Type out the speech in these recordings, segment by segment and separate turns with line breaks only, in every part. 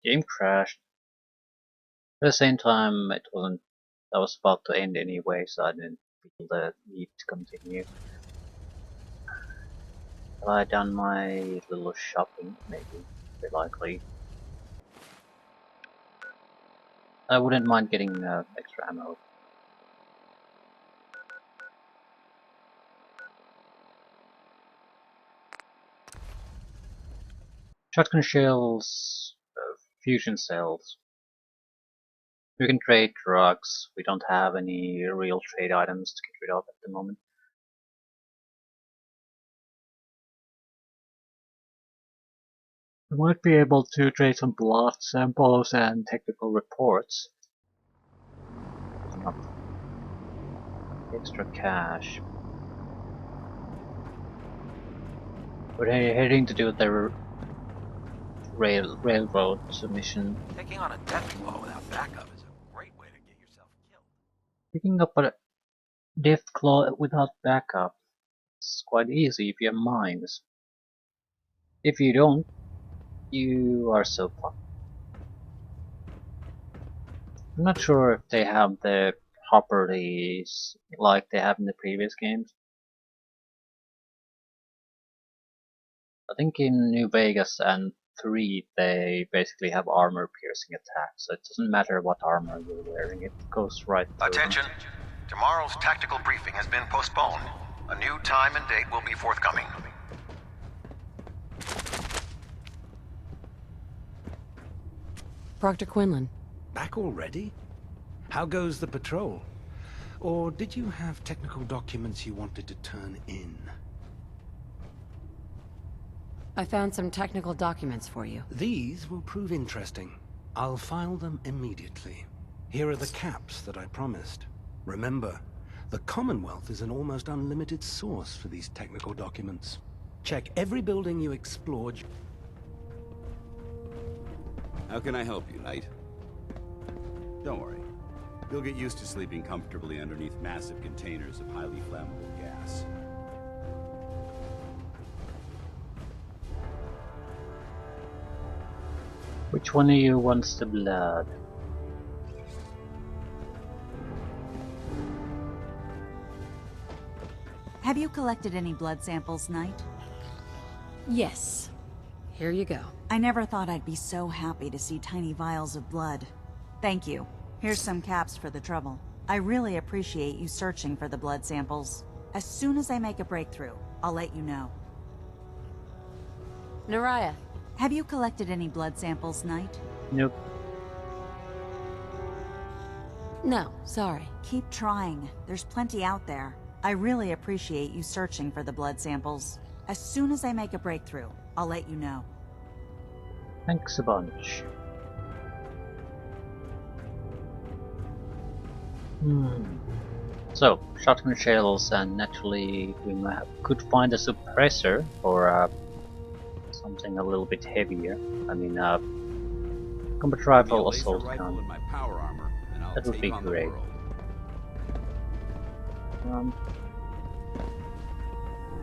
Game crashed. At the same time, it wasn't. I was about to end anyway, so I didn't feel the need to continue. Have I done my little shopping? Maybe. Very likely. I wouldn't mind getting extra ammo. Shotgun shells, fusion cells. We can trade drugs. We don't have any real trade items to get rid of at the moment. We might be able to trade some blood samples and technical reports. Not extra cash. We're heading to do the railroad submission.
Taking on a death claw without backup is a great way to get yourself killed.
Picking up a death claw without backup is quite easy if you have mines. If you don't, you are so fucked. I'm not sure if they have the properties like they have in the previous games. I think in New Vegas and 3 they basically have armor piercing attacks, so it doesn't matter what armor you're wearing, it goes right through
Attention!
them.
Tomorrow's tactical briefing has been postponed. A new time and date will be forthcoming.
Proctor Quinlan.
Back already? How goes the patrol? Or did you have technical documents you wanted to turn in?
I found some technical documents for you.
These will prove interesting. I'll file them immediately. Here are the caps that I promised. Remember, the Commonwealth is an almost unlimited source for these technical documents. Check every building you explored.
How can I help you, Knight? Don't worry. You'll get used to sleeping comfortably underneath massive containers of highly flammable gas.
Which one of you wants the blood?
Have you collected any blood samples, Knight?
Yes. Here you go.
I never thought I'd be so happy to see tiny vials of blood. Thank you. Here's some caps for the trouble. I really appreciate you searching for the blood samples. As soon as I make a breakthrough, I'll let you know.
Naraya.
Have you collected any blood samples, Knight?
Nope.
No, sorry.
Keep trying. There's plenty out there. I really appreciate you searching for the blood samples. As soon as I make a breakthrough, I'll let you know.
Thanks a bunch. So, shotgun shells, and naturally we could find a suppressor or something a little bit heavier. I mean, combat rifle, assault gun. That would be great.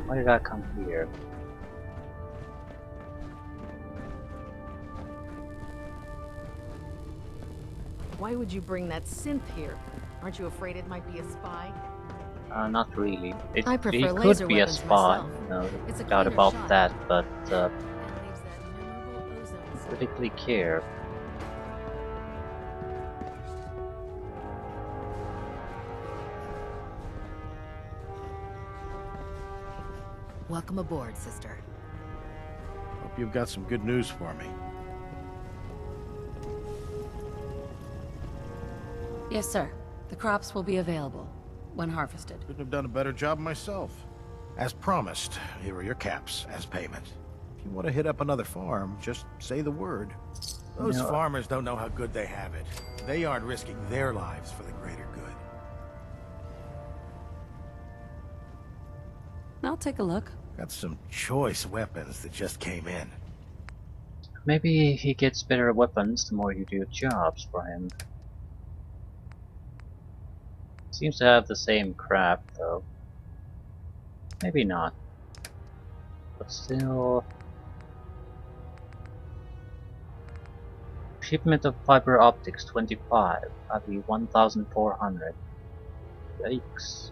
Why did I come here?
Why would you bring that synth here? Aren't you afraid it might be a spy?
Not really. It
I prefer
could
laser
be a
weapons
spy,
myself.
no
It's a
doubt
cleaner
about
shot.
that, but
And leaves that memorable ozone smell.
particularly care.
Welcome aboard, sister.
Hope you've got some good news for me.
Yes, sir. The crops will be available when harvested.
Couldn't have done a better job myself. As promised, here are your caps as payment. If you want to hit up another farm, just say the word. Those
No.
farmers don't know how good they have it. They aren't risking their lives for the greater good.
I'll take a look.
Got some choice weapons that just came in.
Maybe he gets better weapons the more you do jobs for him. Seems to have the same crap though. Maybe not. But still... Shipment of fiber optics 25, value 1,400. Yikes.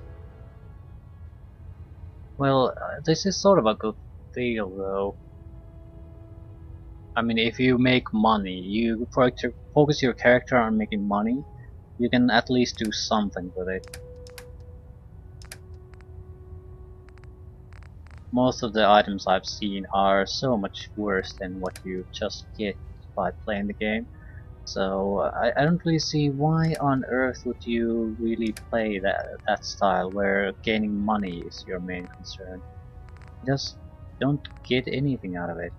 Well, this is sort of a good deal though. I mean, if you make money, you focus your character on making money, you can at least do something with it. Most of the items I've seen are so much worse than what you just get by playing the game. So I don't really see why on earth would you really play that style where gaining money is your main concern. You just don't get anything out of it.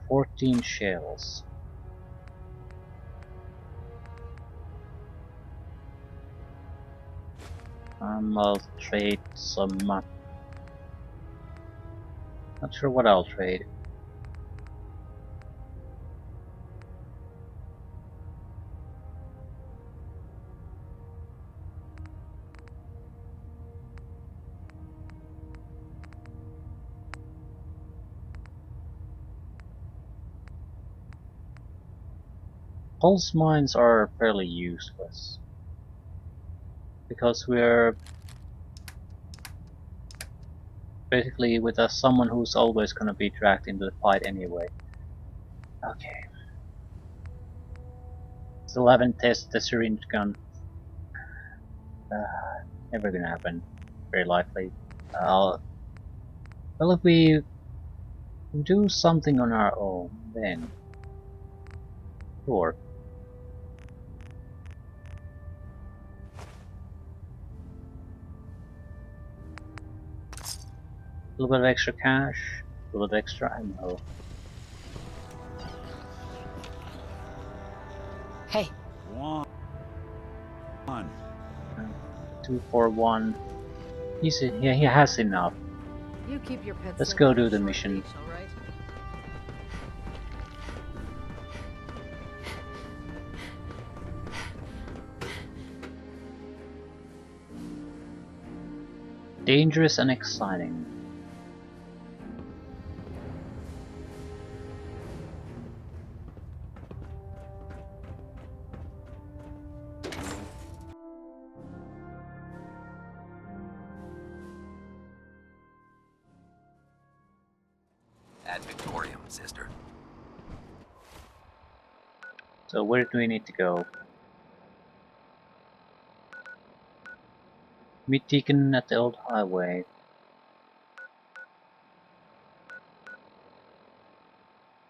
14 shells. I'll trade some. Not sure what I'll trade. Pulse mines are fairly useless because we're basically with someone who's always gonna be dragged into the fight anyway. Okay. Still haven't tested the syringe gun. Never gonna happen. Very likely. Well, if we do something on our own, then sure. A little bit of extra cash, a little bit of extra ammo.
Hey,
One.
241. He has enough.
You keep your pets.
Let's
safe
go
on
do
a
the
short
mission.
leash, all right?
Dangerous and exciting.
Ad Victorium, sister.
So where do we need to go? Meet Deacon at the old highway.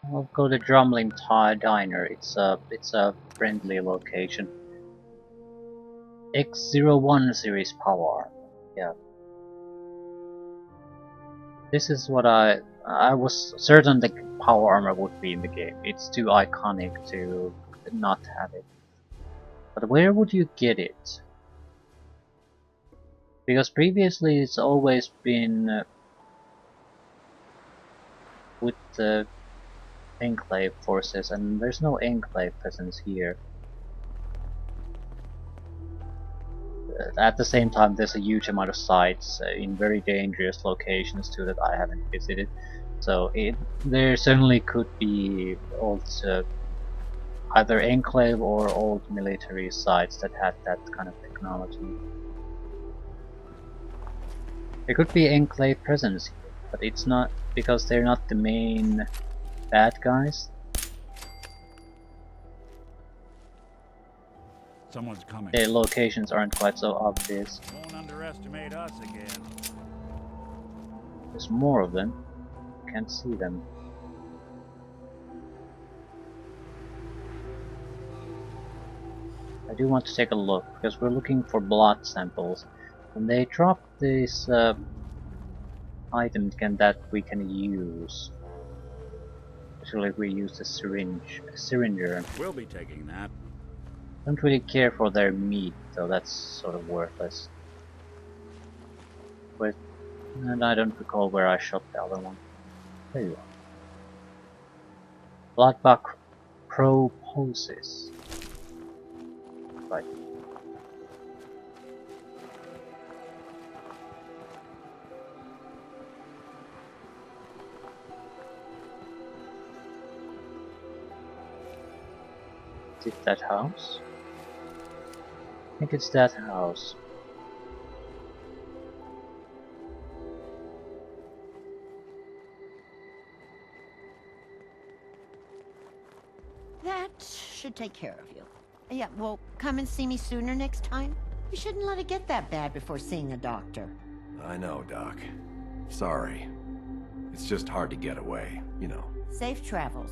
I'll go to Drumlin Diner. It's a friendly location. X01 series power. Yeah. This is what I was certain the power armor would be in the game. It's too iconic to not have it. But where would you get it? Because previously it's always been with the Enclave forces, and there's no Enclave presence here. At the same time, there's a huge amount of sites in very dangerous locations too that I haven't visited. So there certainly could be old either Enclave or old military sites that had that kind of technology. There could be Enclave presence here, but it's not because they're not the main bad guys.
Someone's coming.
Their locations aren't quite so obvious.
Won't underestimate us again.
There's more of them. Can't see them. I do want to take a look because we're looking for blood samples, and they dropped this item that we can use. Especially if we use the syringer.
We'll be taking that.
Don't really care for their meat, though that's sort of worthless. And I don't recall where I shot the other one. There you are. Bloodbug Proposis. Right. Is it that house? I think it's that house.
That should take care of you. Yeah, well, come and see me sooner next time. You shouldn't let it get that bad before seeing a doctor.
I know, Doc. Sorry. It's just hard to get away, you know.
Safe travels.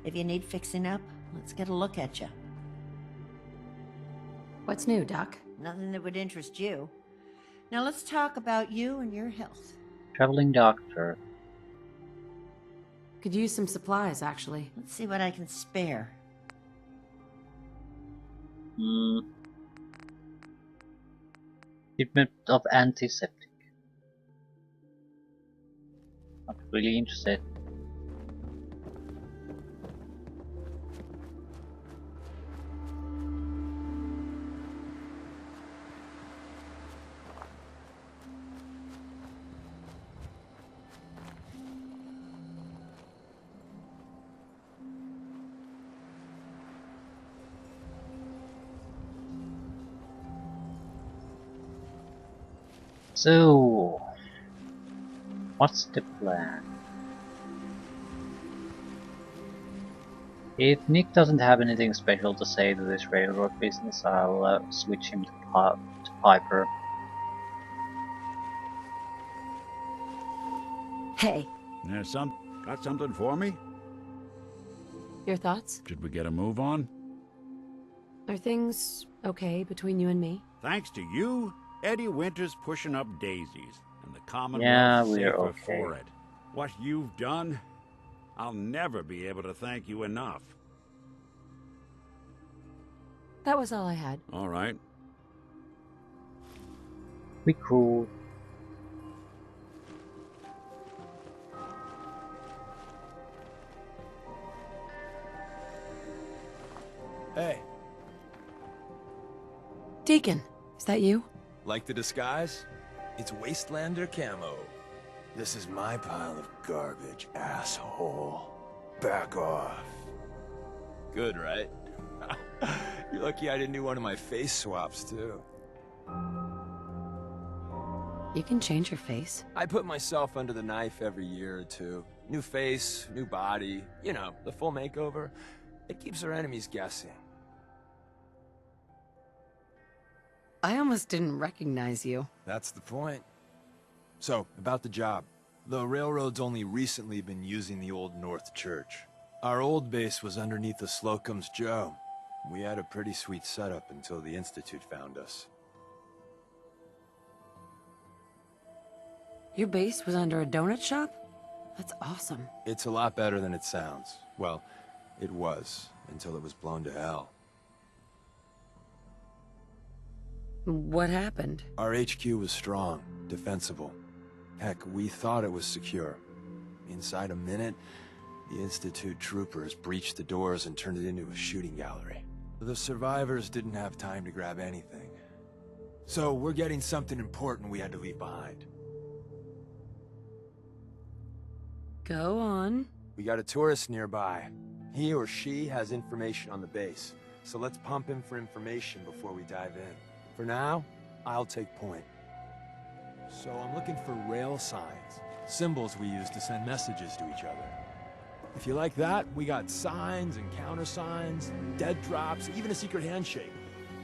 If you need fixing up, let's get a look at you.
What's new, Doc?
Nothing that would interest you. Now let's talk about you and your health.
Traveling doctor.
Could use some supplies, actually.
Let's see what I can spare.
Treatment of antiseptic. Not really interested. So, what's the plan? If Nick doesn't have anything special to say to this railroad business, I'll switch him to Piper.
Hey,
Got something for me?
your thoughts?
Should we get a move on?
Are things okay between you and me?
Thanks to you, Eddie Winter's pushing up daisies, and the Commonwealth's
Yeah, we're
safer
okay.
for it. What you've done, I'll never be able to thank you enough.
That was all I had.
All right.
We cool.
Hey,
Deacon, is that you?
like the disguise? It's Wastelander camo. This is my pile of garbage, asshole. Back off. Good, right? You're lucky I didn't do one of my face swaps, too.
You can change your face.
I put myself under the knife every year or two. New face, new body, you know, the full makeover. It keeps our enemies guessing.
I almost didn't recognize you.
That's the point. So, about the job. The railroad's only recently been using the Old North Church. Our old base was underneath the Slocum's Joe. We had a pretty sweet setup until the Institute found us.
Your base was under a donut shop? That's awesome.
It's a lot better than it sounds. Well, it was, until it was blown to hell.
What happened?
Our HQ was strong, defensible. Heck, we thought it was secure. Inside a minute, the Institute troopers breached the doors and turned it into a shooting gallery. The survivors didn't have time to grab anything. So we're getting something important we had to leave behind.
Go on.
We got a tourist nearby. He or she has information on the base. So let's pump him for information before we dive in. For now, I'll take point. So I'm looking for rail signs, symbols we use to send messages to each other. If you like that, we got signs and countersigns, dead drops, even a secret handshake.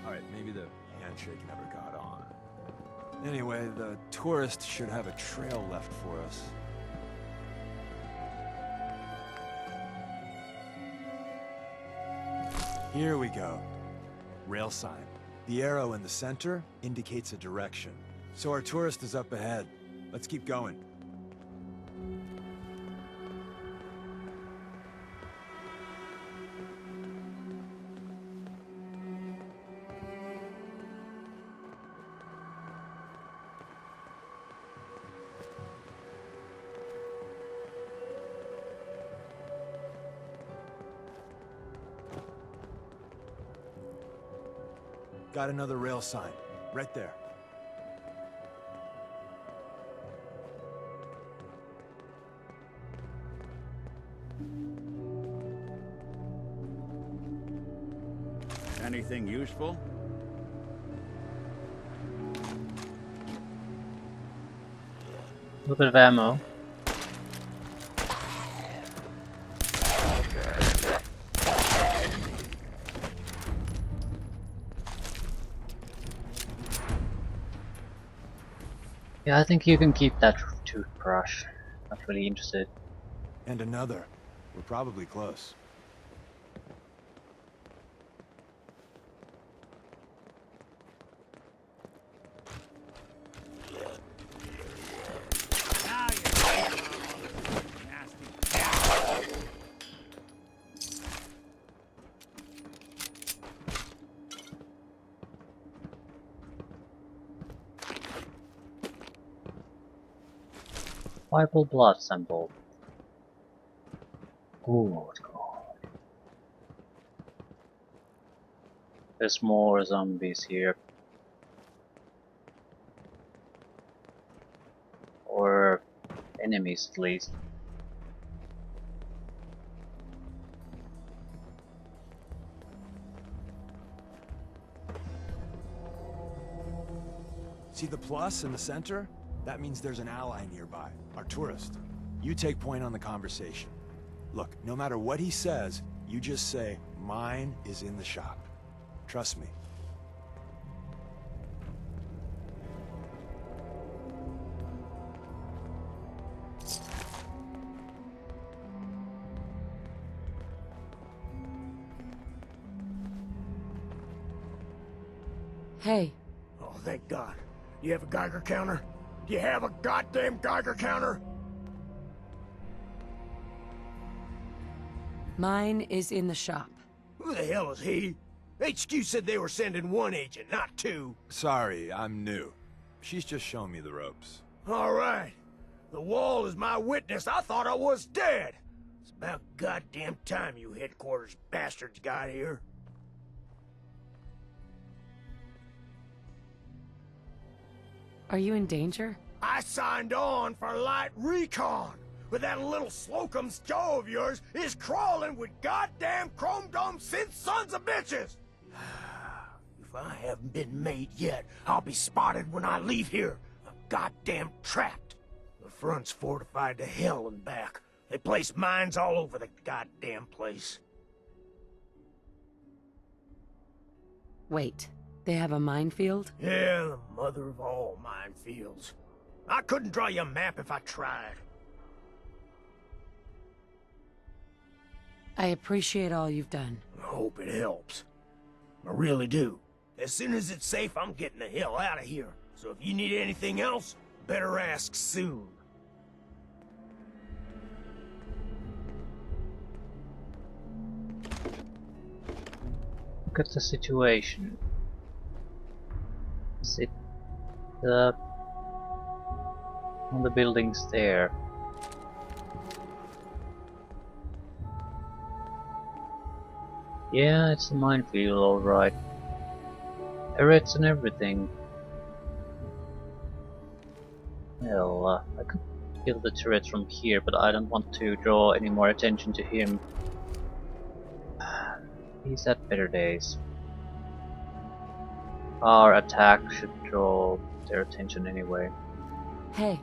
All right, maybe the handshake never got on. Anyway, the tourist should have a trail left for us. Here we go. Rail sign. The arrow in the center indicates a direction. So our tourist is up ahead. Let's keep going. Got another rail sign. Right there.
anything useful?
A little bit of ammo. Yeah, I think you can keep that toothbrush. Not really interested.
And another. We're probably close.
Bible blood sample. Good God. There's more zombies here. Or enemies at least.
See the plus in the center? That means there's an ally nearby, our tourist. You take point on the conversation. Look, no matter what he says, you just say, mine is in the shop. Trust me.
Hey,
Oh, thank God. You have a Geiger counter? Do you have a goddamn Geiger counter?
mine is in the shop.
Who the hell is he? HQ said they were sending one agent, not two.
Sorry, I'm new. She's just showing me the ropes.
All right. The wall is my witness. I thought I was dead. It's about goddamn time you headquarters bastards got here.
Are you in danger?
I signed on for light recon, but that little Slocum's Joe of yours is crawling with goddamn chrome dome synth sons of bitches. If I haven't been made yet, I'll be spotted when I leave here. I'm goddamn trapped. The front's fortified to hell and back. They place mines all over the goddamn place.
Wait, they have a minefield?
Yeah, the mother of all minefields. I couldn't draw you a map if I tried.
I appreciate all you've done.
I hope it helps. I really do. As soon as it's safe, I'm getting the hell out of here. So if you need anything else, better ask soon.
Look at the situation. Is it on the buildings there? Yeah, it's a minefield, alright. Turrets and everything. Well, I could kill the turrets from here, but I don't want to draw any more attention to him. He's at better days. Our attack should draw their attention anyway.
Hey,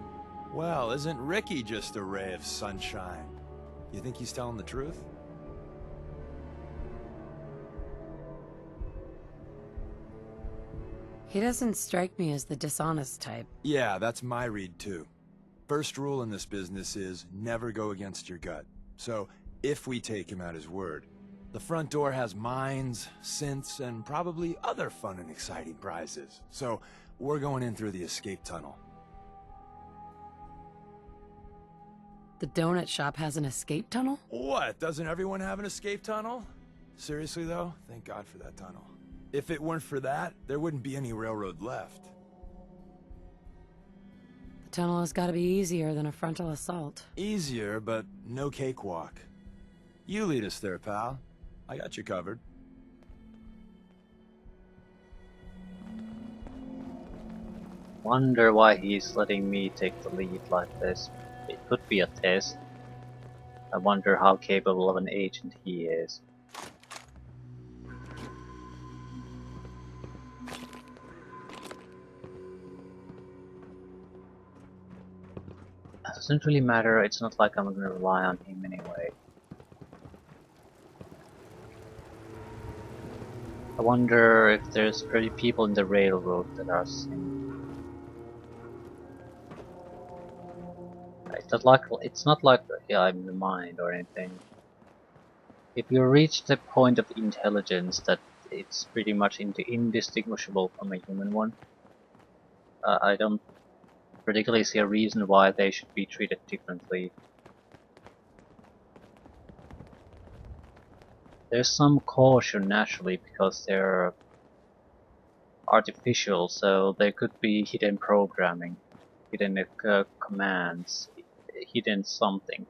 Well, isn't Ricky just a ray of sunshine? You think he's telling the truth?
he doesn't strike me as the dishonest type.
Yeah, that's my read too. First rule in this business is never go against your gut. So, if we take him at his word, the front door has mines, synths, and probably other fun and exciting prizes. So, we're going in through the escape tunnel.
The donut shop has an escape tunnel?
What? Doesn't everyone have an escape tunnel? Seriously though, thank God for that tunnel. If it weren't for that, there wouldn't be any railroad left.
The tunnel has got to be easier than a frontal assault.
Easier, but no cakewalk. You lead us there, pal. I got you covered.
Wonder why he's letting me take the lead like this. It could be a test. I wonder how capable of an agent he is. Doesn't really matter, it's not like I'm gonna rely on him anyway. I wonder if there's pretty people in the railroad that are synth. It's not like yeah, I'm in the mind or anything. If you reach the point of intelligence that it's pretty much indistinguishable from a human one, I don't particularly see a reason why they should be treated differently. There's some caution naturally because they're artificial, so there could be hidden programming, hidden commands, hidden something.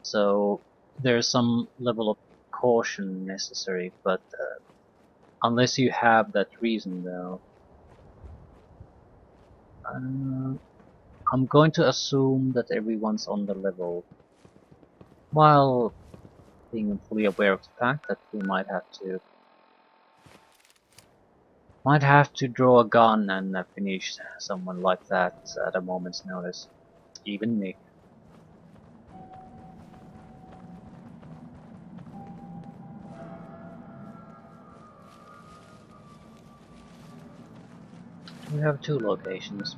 So there's some level of caution necessary, but unless you have that reason though, I'm going to assume that everyone's on the level, while being fully aware of the fact that we might have to draw a gun and finish someone like that at a moment's notice. Even me. We have two locations.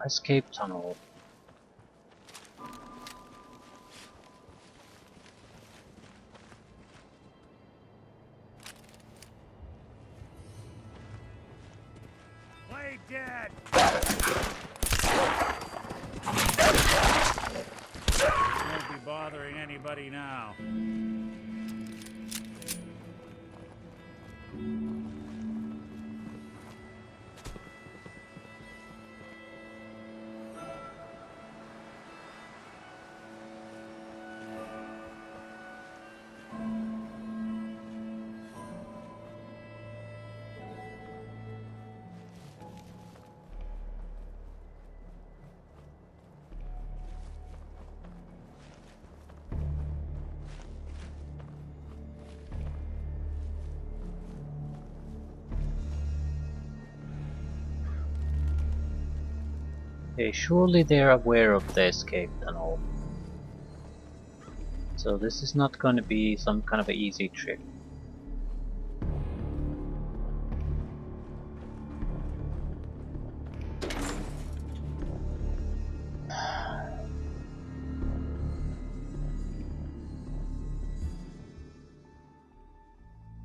Escape tunnel.
Play dead! Won't be bothering anybody now.
Okay, surely they're aware of the escape tunnel. So this is not going to be some kind of an easy trick.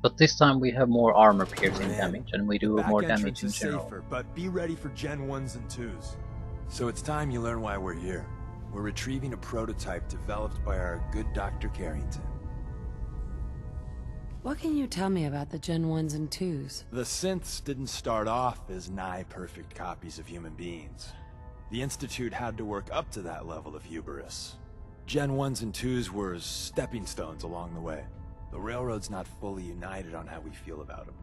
But this time we have more armor piercing damage, and we do more damage in general.
Safer, but be ready for Gen 1s and 2s. So it's time you learn why we're here. We're retrieving a prototype developed by our good Dr. Carrington.
What can you tell me about the Gen 1s and 2s?
The synths didn't start off as nigh-perfect copies of human beings. The Institute had to work up to that level of hubris. Gen 1s and 2s were stepping stones along the way. The Railroad's not fully united on how we feel about them.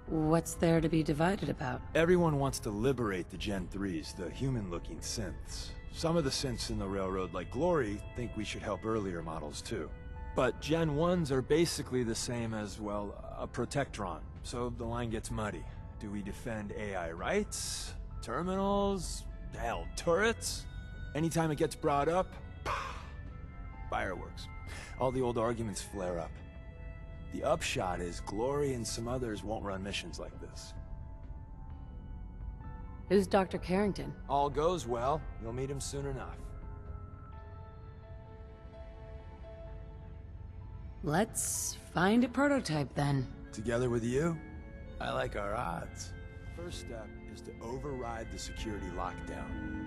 What's there to be divided about?
Everyone wants to liberate the Gen 3s, the human-looking synths. Some of the synths in the Railroad, like Glory, think we should help earlier models too. But Gen 1s are basically the same as, well, a Protectron, so the line gets muddy. Do we defend AI rights? Terminals? Hell, turrets? Anytime it gets brought up, fireworks. All the old arguments flare up. The upshot is Glory and some others won't run missions like this.
Who's Dr. Carrington?
All goes well, you'll meet him soon enough.
Let's find a prototype then.
Together with you? I like our odds. First step is to override the security lockdown.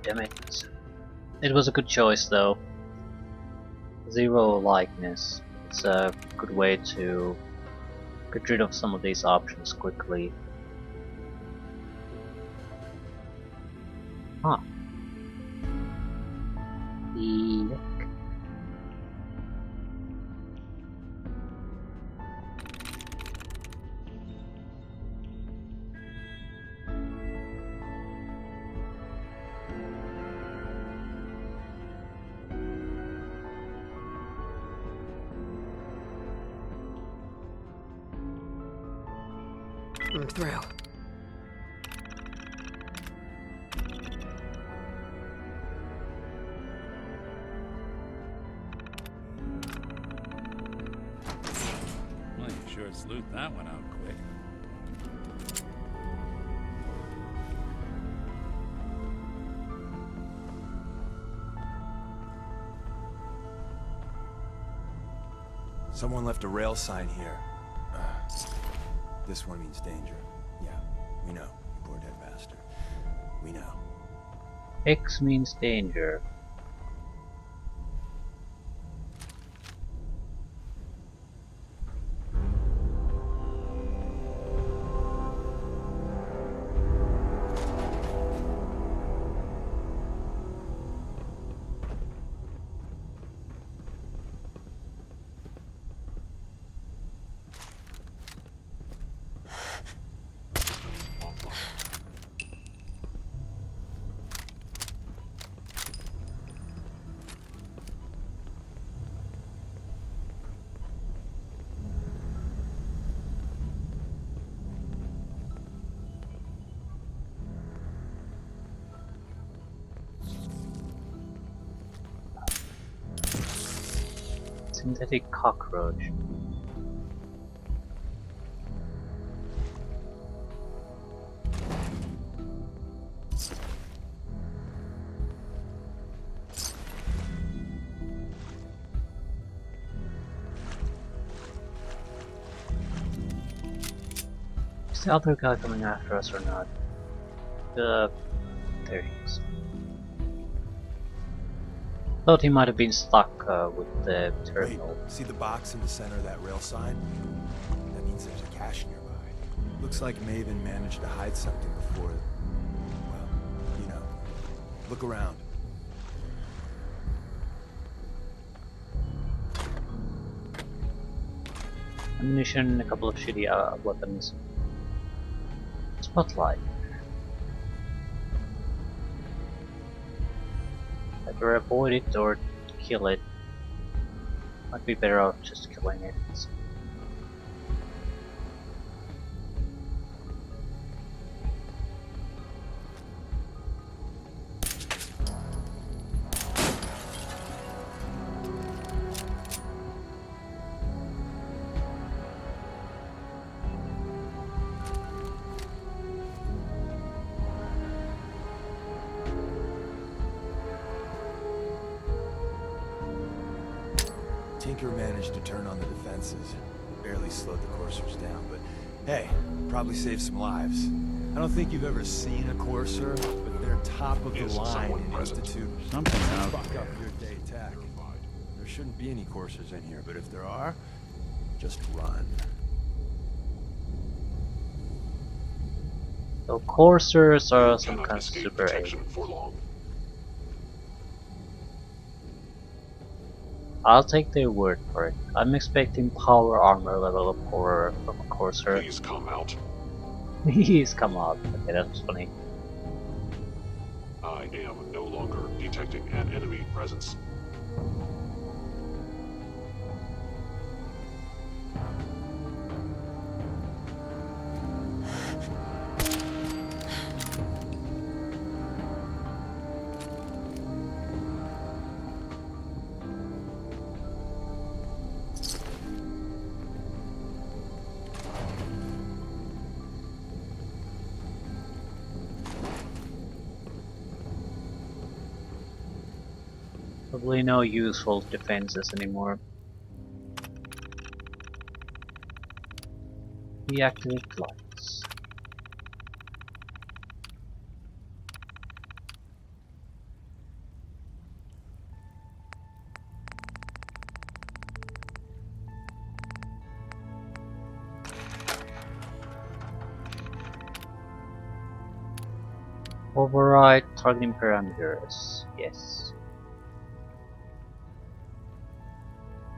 damn it. It was a good choice though. Zero likeness. It's a good way to get rid of some of these options quickly. Huh. Yuck.
I'm through.
Well, you sure sleuthed that one out quick.
Someone left a rail sign here. This one means danger. Yeah, we know. You poor dead bastard. We know.
X means danger. Synthetic cockroach. Is the other guy coming after us or not? There he is. Thought he might have been stuck with the terminal.
Wait, see the box in the center of that rail sign? That means there's a cache nearby. Looks like Maven managed to hide something before... Well, you know. Look around.
Ammunition, a couple of shitty weapons. Spotlight. Better avoid it or kill it. Might be better off just killing it.
Tinker managed to turn on the defenses. Barely slowed the coursers down, but hey, probably saved some lives. I don't think you've ever seen a courser, but they're top of the line in Institute.
Something out
Fuck
there.
up your day tech. There shouldn't be any coursers in here, but if there are, just run.
So coursers are some kind of super agent. I'll take their word for it. I'm expecting power armor level of horror from a courser.
Please come out.
Please come out. Okay, that's funny.
I am no longer detecting an enemy presence.
Probably no useful defenses anymore. Deactivate lights. Override targeting parameters. Yes.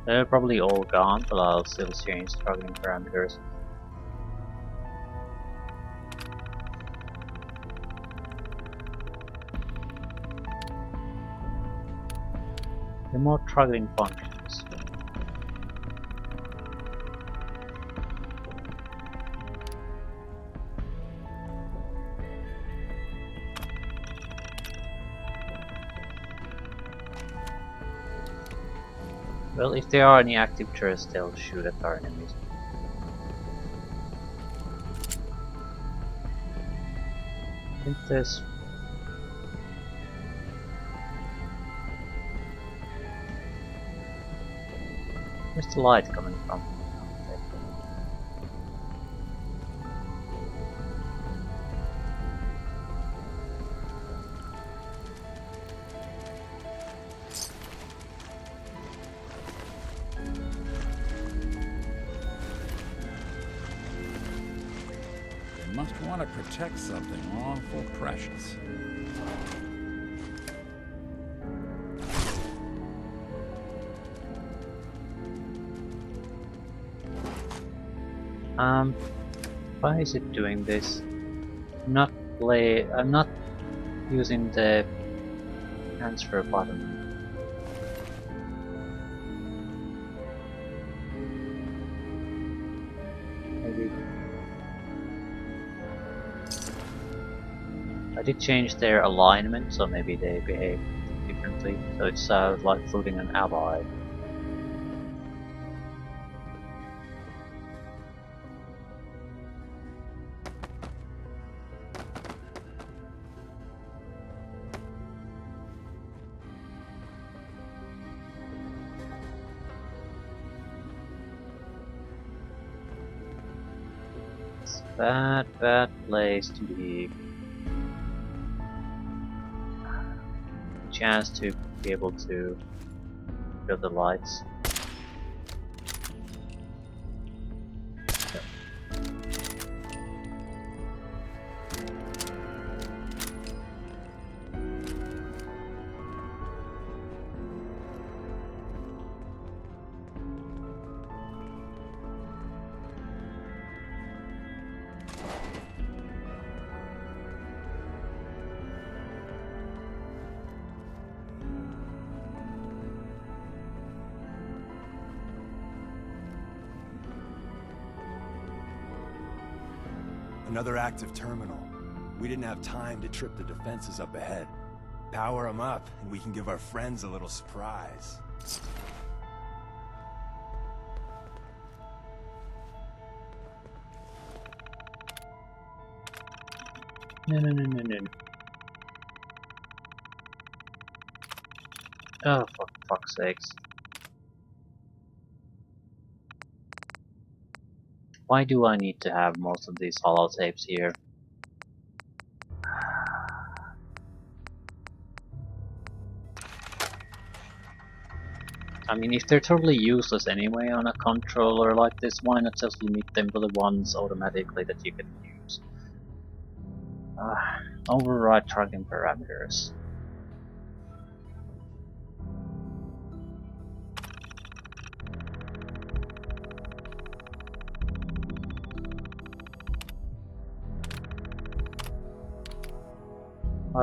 They're probably all gone, but I'll still change targeting parameters. Remote targeting functions. Well, if there are any active turrets, they'll shoot at our enemies. I think there's... Where's the light coming from?
They must want to protect something awful precious.
Why is it doing this? I'm not using the transfer button. Maybe I did change their alignment, so maybe they behave differently. So it's like looting an ally. Bad place to be. Chance to be able to build the lights.
Another active terminal. We didn't have time to trip the defenses up ahead. Power them up, and we can give our friends a little surprise.
No. Oh, for fuck's sakes. Why do I need to have most of these holotapes here? I mean, if they're totally useless anyway on a controller like this, why not just limit them to the ones automatically that you can use? Override targeting parameters.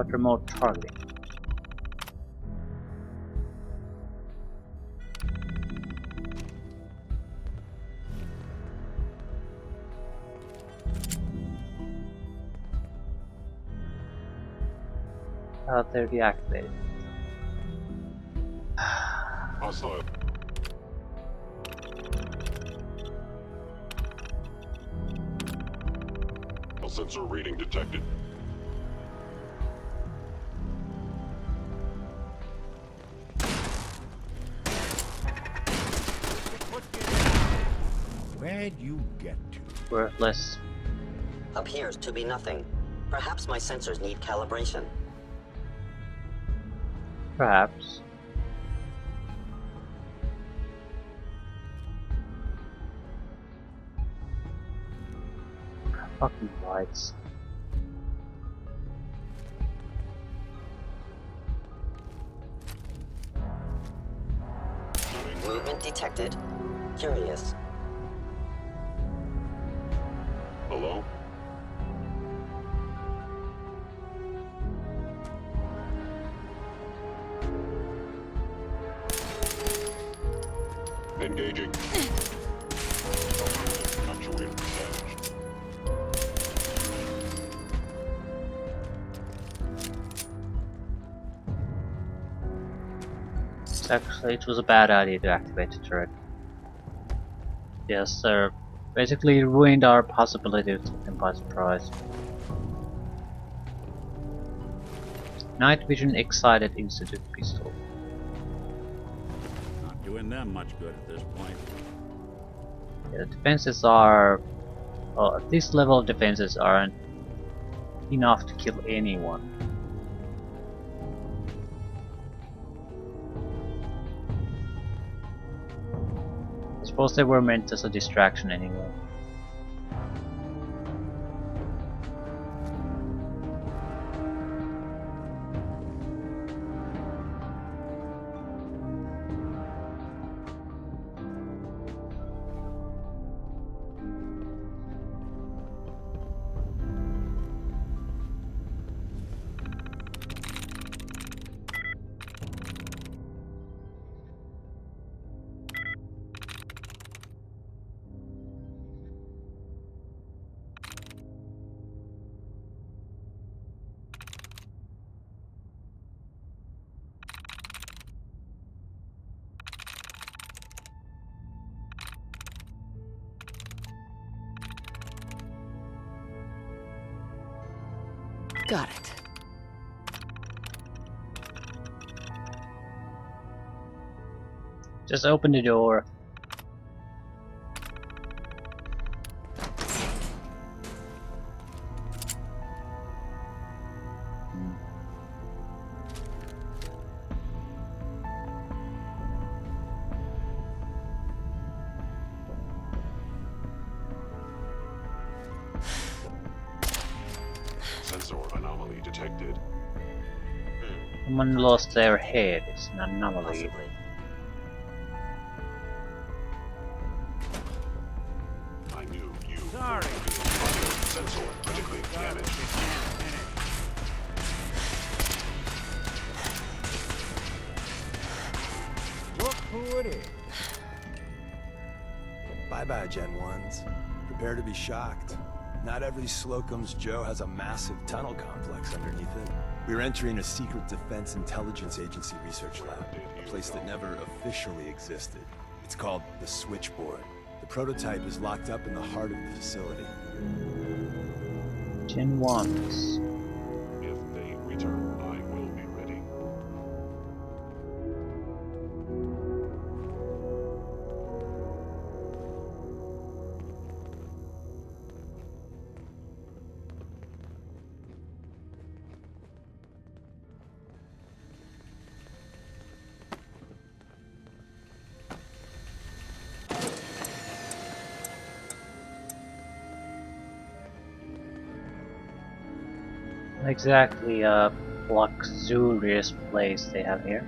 Remote targeting. They're deactivated.
Hostile. Sensor reading detected.
Where'd you get to?
Worthless.
Appears to be nothing. Perhaps my sensors need calibration.
Perhaps. Fucking lights.
Movement detected. Curious.
Hello? Engaging. Actuator attached.
Actually, it was a bad idea to activate the turret. Yes, sir. Basically ruined our possibility of taking them by surprise. Night vision excited institute pistol.
Not doing them much good at this point.
Yeah, the defenses are... Well, at this level of defenses aren't enough to kill anyone. I suppose they were meant as a distraction anyway.
Got it.
Just open the door.
Sensor anomaly detected.
Someone lost their head. It's an anomaly.
Possibly.
I knew you.
Sorry.
Sensor critically damaged.
Look who it is.
Bye-bye, Gen 1s. Prepare to be shocked. Not every Slocum's Joe has a massive tunnel complex underneath it. We're entering a secret Defense Intelligence Agency research lab, a place that never officially existed. It's called the Switchboard. The prototype is locked up in the heart of the facility.
Gen 1s.
If they return, I will be ready.
Exactly a luxurious place they have here.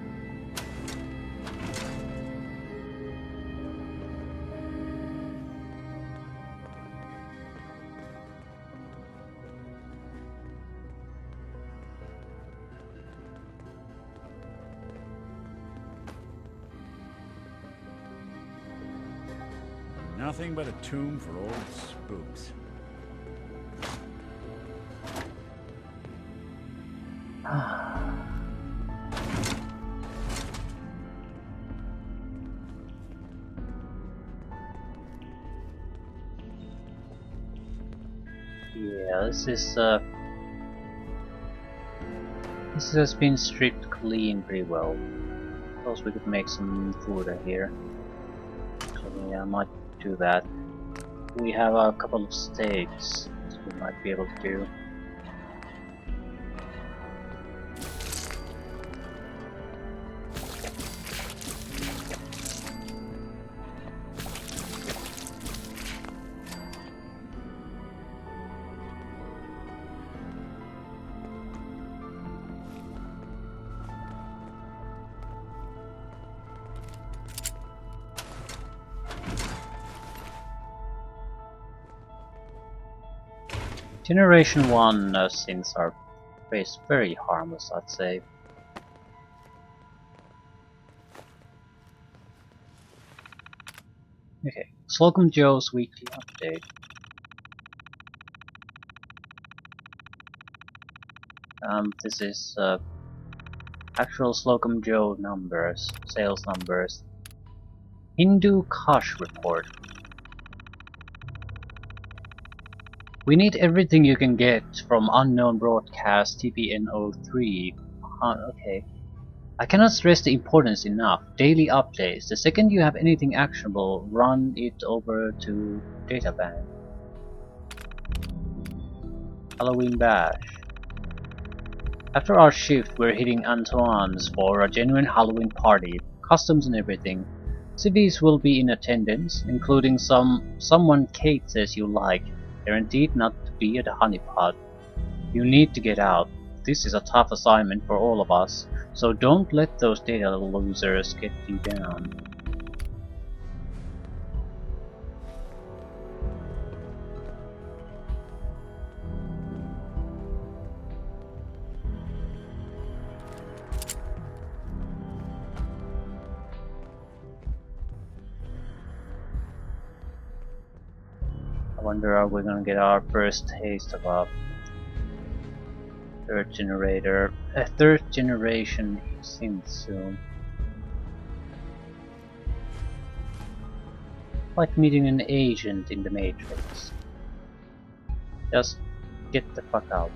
Nothing but a tomb for old spooks.
Yeah, this has been stripped clean pretty well. Suppose we could make some food in here. Actually, I might do that. We have a couple of steaks, so we might be able to do. Generation 1 synths are very harmless, I'd say. Okay, Slocum Joe's weekly update. This is actual Slocum Joe numbers, sales numbers. Hindu Kush report. We need everything you can get from unknown broadcast TPN03. Okay. I cannot stress the importance enough. Daily updates. The second you have anything actionable, run it over to databank. Halloween Bash. After our shift, we're hitting Antoine's for a genuine Halloween party, costumes and everything. Civvies will be in attendance, including someone Kate says you like, guaranteed not to be at the honeypot. You need to get out. This is a tough assignment for all of us, so don't let those data losers get you down. I wonder, are we gonna get our first taste of a third generation synth soon? Like meeting an agent in the Matrix. Just get the fuck out.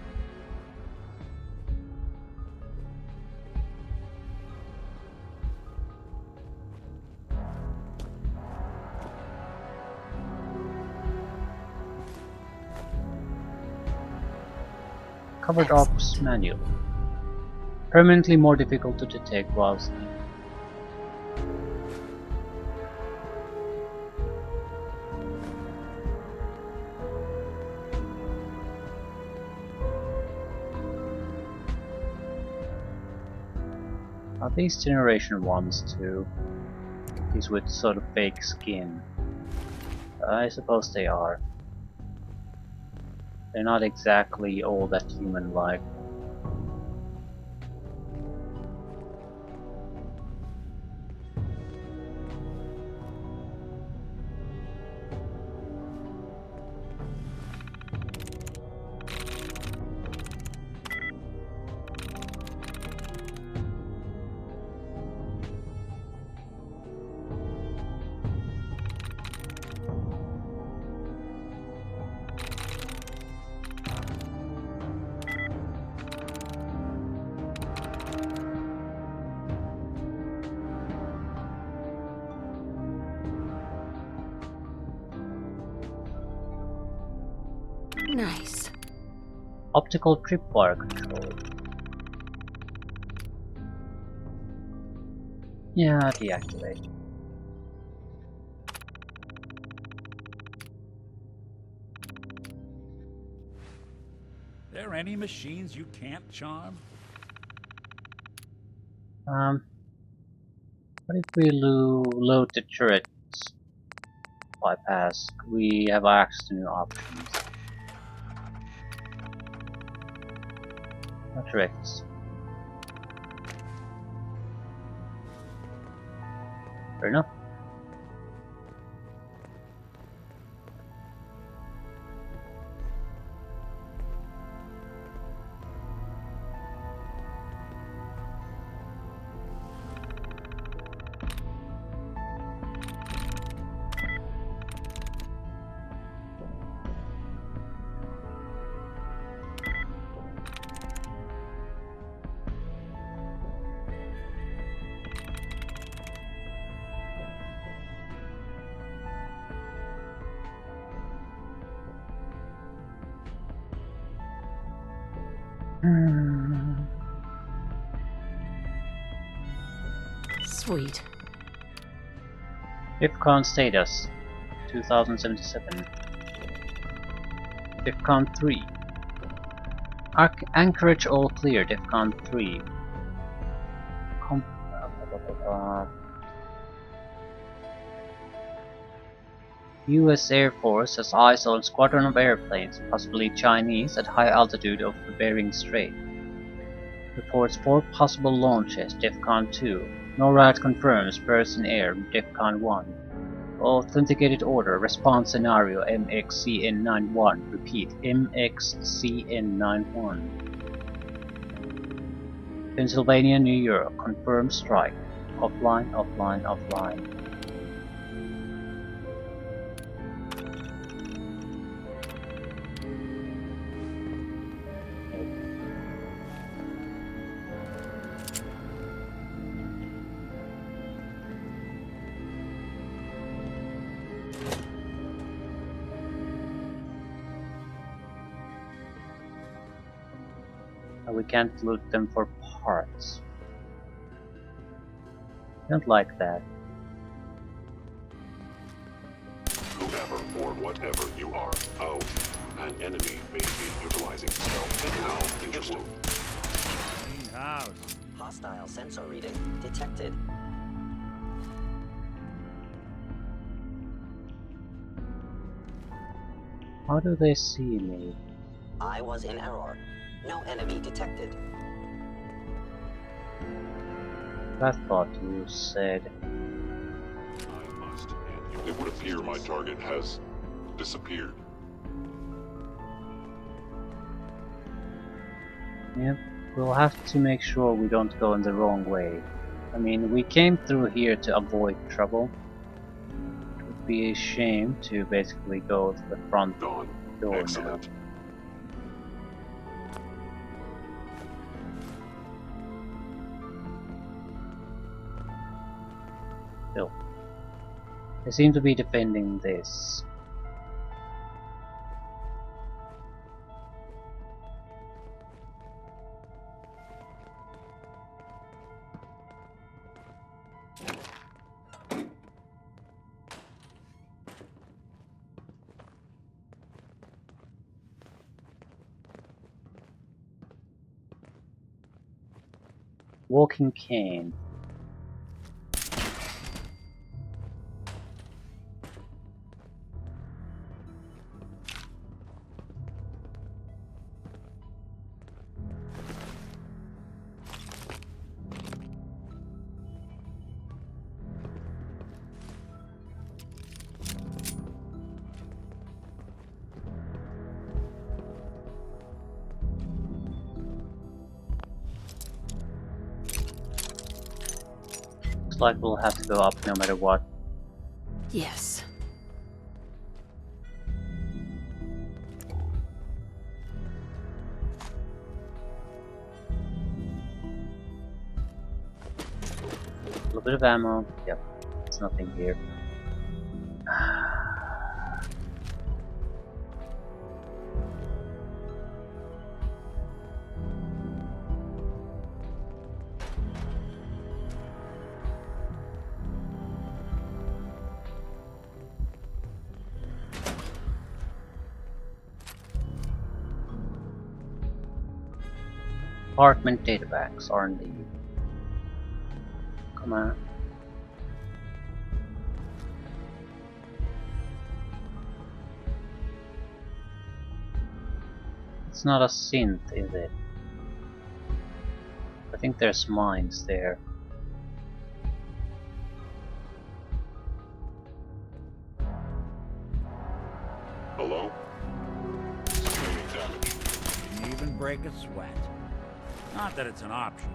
Covered Ops Manual. Permanently more difficult to detect while sleeping. Are these generation 1s too? These with sort of fake skin? I suppose they are. They're not exactly all that human-like.
Nice.
Optical tripwire control. Yeah, deactivate.
There any machines you can't charm?
What if we load the turrets bypass? We have access to new options. No turrets. Fair enough.
Sweet.
DEFCON status 2077. DEFCON 3. Anchorage all clear. DEFCON 3. US Air Force has eyes on squadron of airplanes, possibly Chinese, at high altitude of the Bering Strait. Reports 4 possible launches, DEFCON 2. NORAD confirms birds in air, DEFCON 1. Authenticated order, response scenario MXCN91. Repeat, MXCN91. Pennsylvania, New York, confirmed strike. Offline, offline, offline. We can't loot them for parts. Don't like that.
Whoever or whatever you are, out. An enemy may be utilizing stealth and now interesting.
Clean house. Hostile sensor reading detected.
How do they see me?
I was in error. No enemy detected.
I thought you said.
I must. It would appear my target has disappeared.
Yep, we'll have to make sure we don't go in the wrong way. I mean, we came through here to avoid trouble. It would be a shame to basically go to the front door
Excellent.
now. Still, they seem to be defending this. Walking cane. Looks like we'll have to go up no matter what.
Yes.
A little bit of ammo. Yep, there's nothing here. Apartment databanks, R&D. Come on. It's not a synth, is it? I think there's mines there.
Hello? Sustaining damage.
Didn't even break a sweat. Not that it's an option.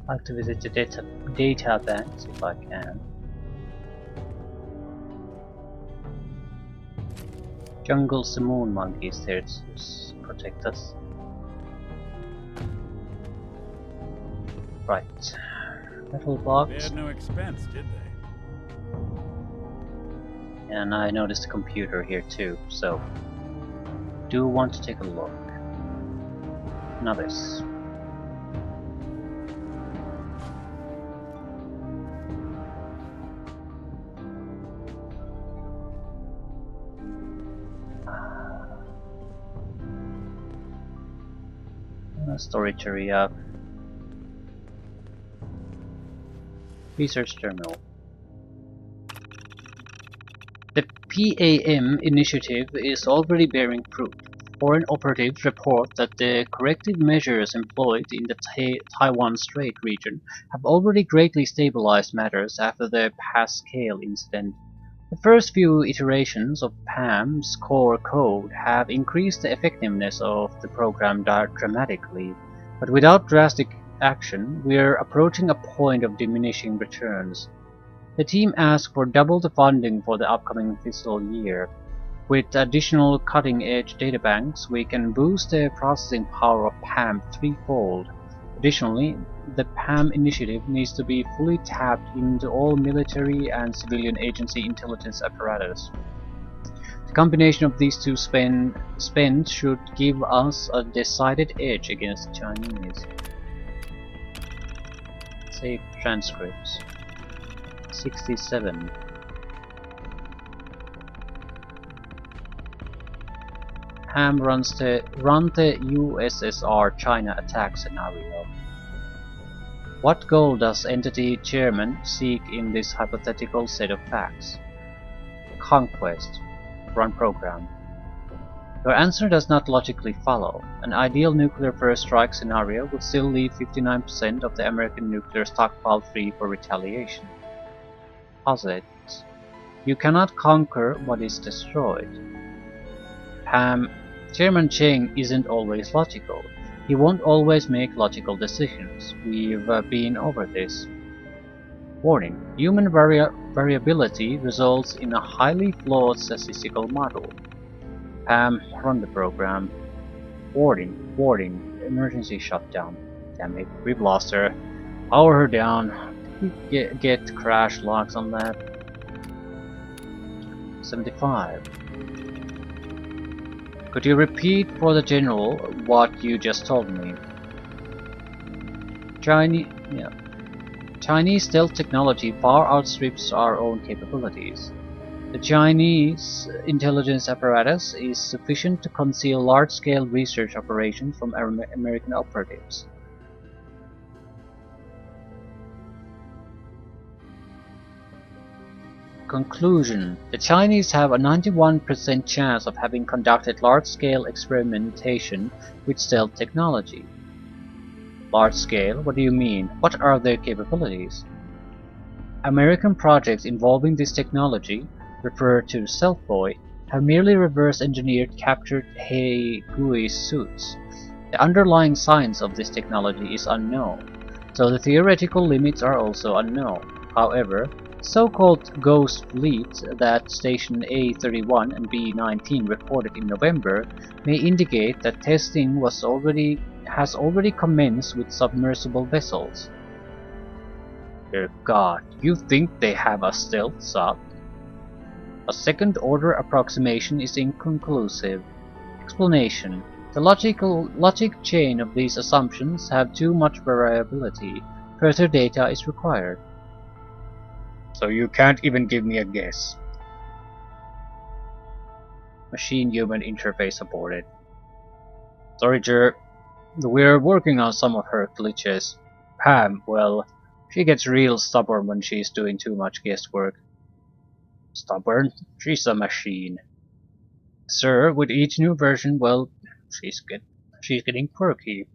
I'd like to visit the data banks if I can. Jungle Simoon monkeys there to protect us. Right. metal
They
box.
had no expense, did they?
And I noticed a computer here too, so do want to take a look. Now this. Storage area. Research terminal. The PAM initiative is already bearing fruit. Foreign operatives report that the corrective measures employed in the Taiwan Strait region have already greatly stabilized matters after the Pascal incident. The first few iterations of PAM's core code have increased the effectiveness of the program dramatically, but without drastic action, we are approaching a point of diminishing returns. The team asked for double the funding for the upcoming fiscal year. With additional cutting-edge databanks, we can boost the processing power of PAM threefold. Additionally, the PAM initiative needs to be fully tapped into all military and civilian agency intelligence apparatus. The combination of these two spends should give us a decided edge against the Chinese. Save transcripts. 67. PAM runs the USSR China attack scenario. What goal does entity chairman seek in this hypothetical set of facts? Conquest. Run program. Your answer does not logically follow. An ideal nuclear first strike scenario would still leave 59% of the American nuclear stockpile free for retaliation. Positives. You cannot conquer what is destroyed. PAM Chairman Cheng isn't always logical. He won't always make logical decisions. We've been over this. Warning: human variability results in a highly flawed statistical model. PAM, run the program. Warning, emergency shutdown. Damn it, we've lost her. Power her down. Get crash logs on that. 75. Could you repeat for the general what you just told me? Chinese stealth technology far outstrips our own capabilities. The Chinese intelligence apparatus is sufficient to conceal large-scale research operations from American operatives. Conclusion: the Chinese have a 91% chance of having conducted large-scale experimentation with stealth technology. Large-scale? What do you mean? What are their capabilities? American projects involving this technology, referred to Stealth Boy, have merely reverse-engineered captured He-Gui suits. The underlying science of this technology is unknown, so the theoretical limits are also unknown. However, so-called Ghost Fleet that Station A31 and B19 reported in November may indicate that testing has already commenced with submersible vessels. Dear God, you think they have a stealth sub? A second-order approximation is inconclusive. Explanation: the logic chain of these assumptions have too much variability. Further data is required. So you can't even give me a guess. Machine-human interface aborted. Sorry, Jer. We're working on some of her glitches. Pam, well, she gets real stubborn when she's doing too much guesswork. Stubborn? She's a machine. Sir, with each new version, well, she's getting quirky.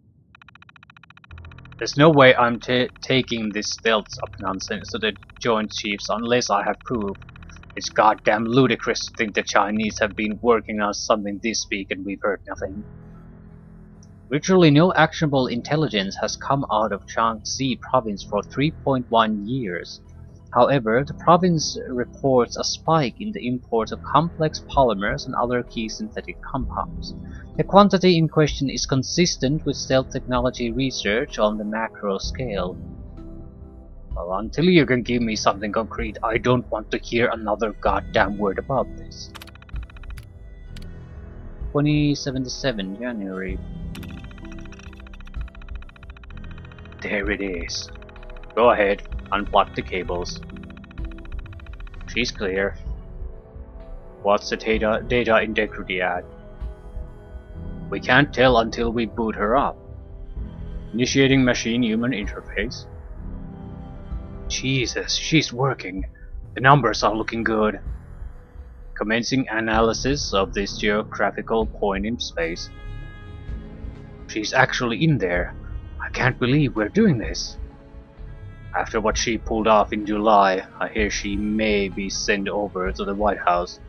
There's no way I'm taking this stealth up nonsense to the Joint Chiefs unless I have proof. It's goddamn ludicrous to think the Chinese have been working on something this big and we've heard nothing. Virtually no actionable intelligence has come out of Shaanxi province for 3.1 years. However, the province reports a spike in the imports of complex polymers and other key synthetic compounds. The quantity in question is consistent with stealth technology research on the macro scale. Well, until you can give me something concrete, I don't want to hear another goddamn word about this. 2077, January. There it is. Go ahead, unplug the cables. She's clear. What's the data integrity at? We can't tell until we boot her up. Initiating machine-human interface. Jesus, she's working. The numbers are looking good. Commencing analysis of this geographical point in space. She's actually in there. I can't believe we're doing this. After what she pulled off in July, I hear she may be sent over to the White House.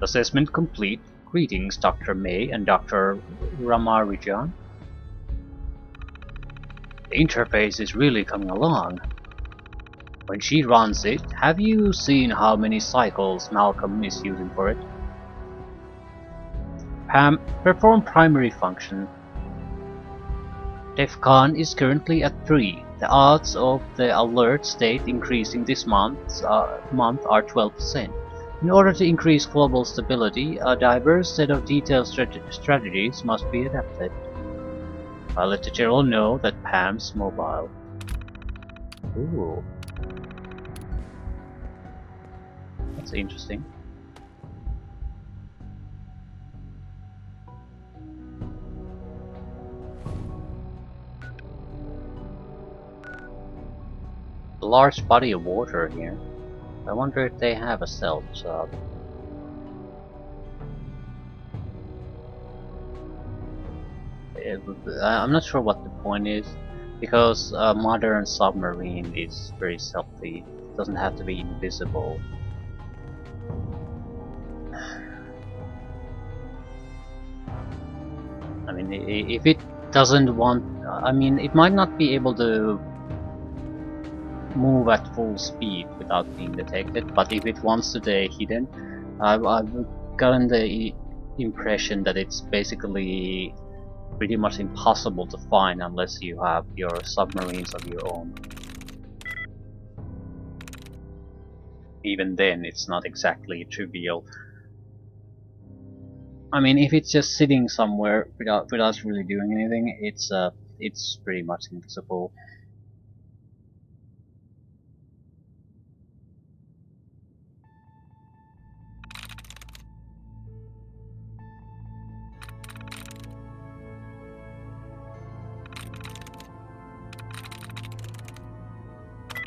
Assessment complete. Greetings, Dr. May and Dr. Ramarijan. The interface is really coming along. When she runs it, have you seen how many cycles Malcolm is using for it? Pam, perform primary function. DEFCON is currently at 3. The odds of the alert state increasing this month are 12%. In order to increase global stability, a diverse set of detailed strategies must be adapted. I'll let the general know that Pam's mobile. Ooh. That's interesting. A large body of water here. I wonder if they have a self shop. I'm not sure what the point is, because a modern submarine is very stealthy. It doesn't have to be invisible. I mean, if it doesn't want... I mean, it might not be able to move at full speed without being detected, but if it wants to stay hidden, I've gotten the impression that it's basically pretty much impossible to find unless you have your submarines of your own. Even then, it's not exactly trivial. I mean, if it's just sitting somewhere without really doing anything, it's pretty much invisible.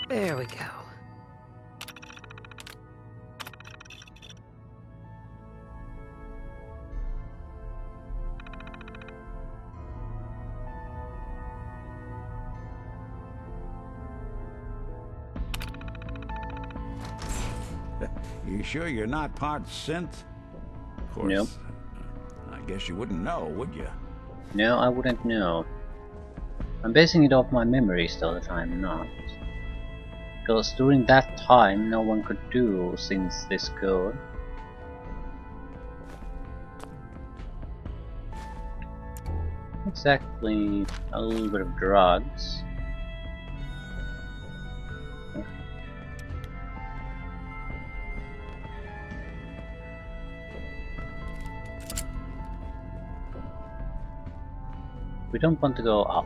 There we go.
You sure you're not part synth? Of course.
Nope.
I guess you wouldn't know, would you?
No, I wouldn't know. I'm basing it off my memories though that I'm not. Because during that time no one could do things this good. Exactly, a little bit of drugs. We don't want to go up.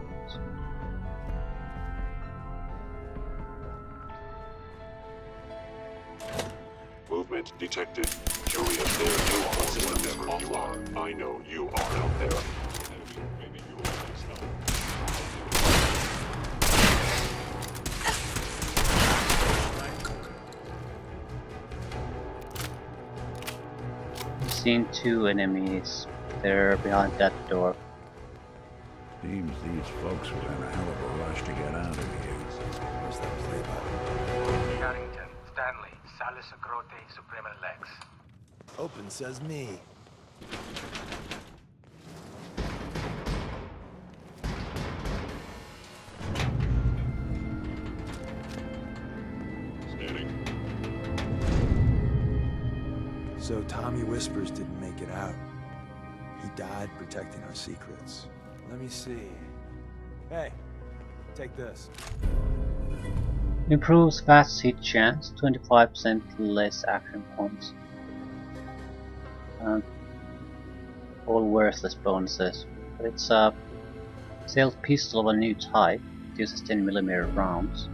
Movement detected. Julia, there you are, whatever you are. I know you are out there. Maybe you will fix them.
I've seen 2 enemies. They're behind that door.
Seems these folks were in a hell of a rush to get out of here.
Where's that play button?
Carrington, Stanley, Salis Agrote, Suprema Lex.
Open says me.
Scanning.
So Tommy Whispers didn't make it out. He died protecting our secrets. Let me see. Hey, take this.
Improves fast hit chance, 25% less action points. All worthless bonuses. But it's a stealth pistol of a new type. It uses 10mm rounds.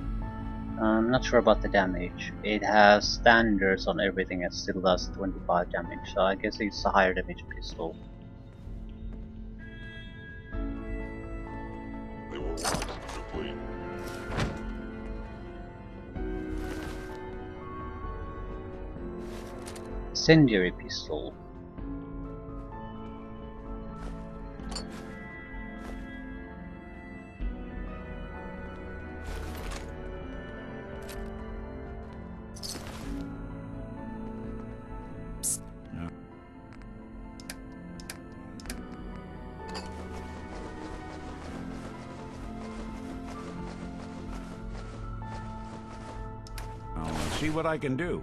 I'm not sure about the damage. It has standards on everything and still does 25 damage, so I guess it's a higher damage pistol.
They will rise quickly.
Incendiary pistol.
I'll see what I can do.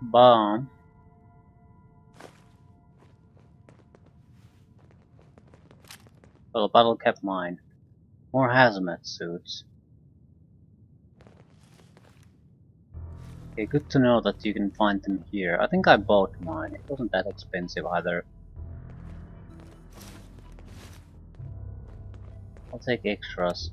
Bomb. Well, battle cap mine. More hazmat suits. Okay, good to know that you can find them here. I think I bought mine. It wasn't that expensive either. I'll take extras.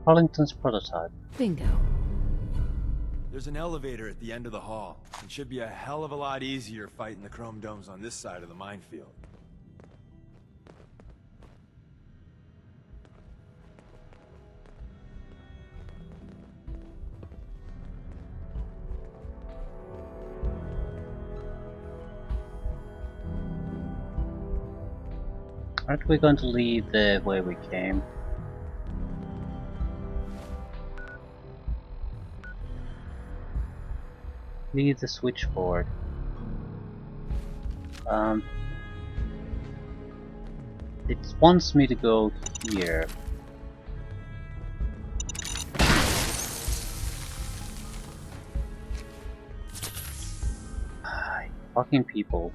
Arlington's prototype.
Bingo.
There's an elevator at the end of the hall. It should be a hell of a lot easier fighting the chrome domes on this side of the minefield.
Aren't we going to leave the way we came? Leave the switchboard. It wants me to go here. Fucking people.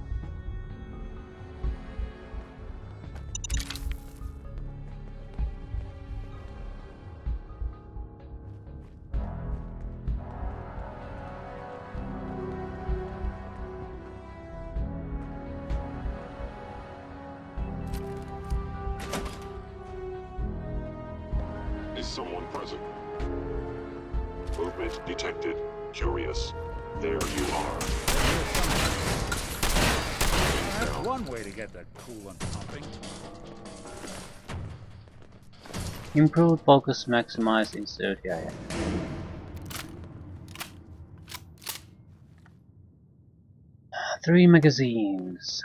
Is someone present? Movement detected. Curious. There you are.
That's one way to get that coolant pumping.
Improved focus, maximize insert. Yeah. 3 magazines.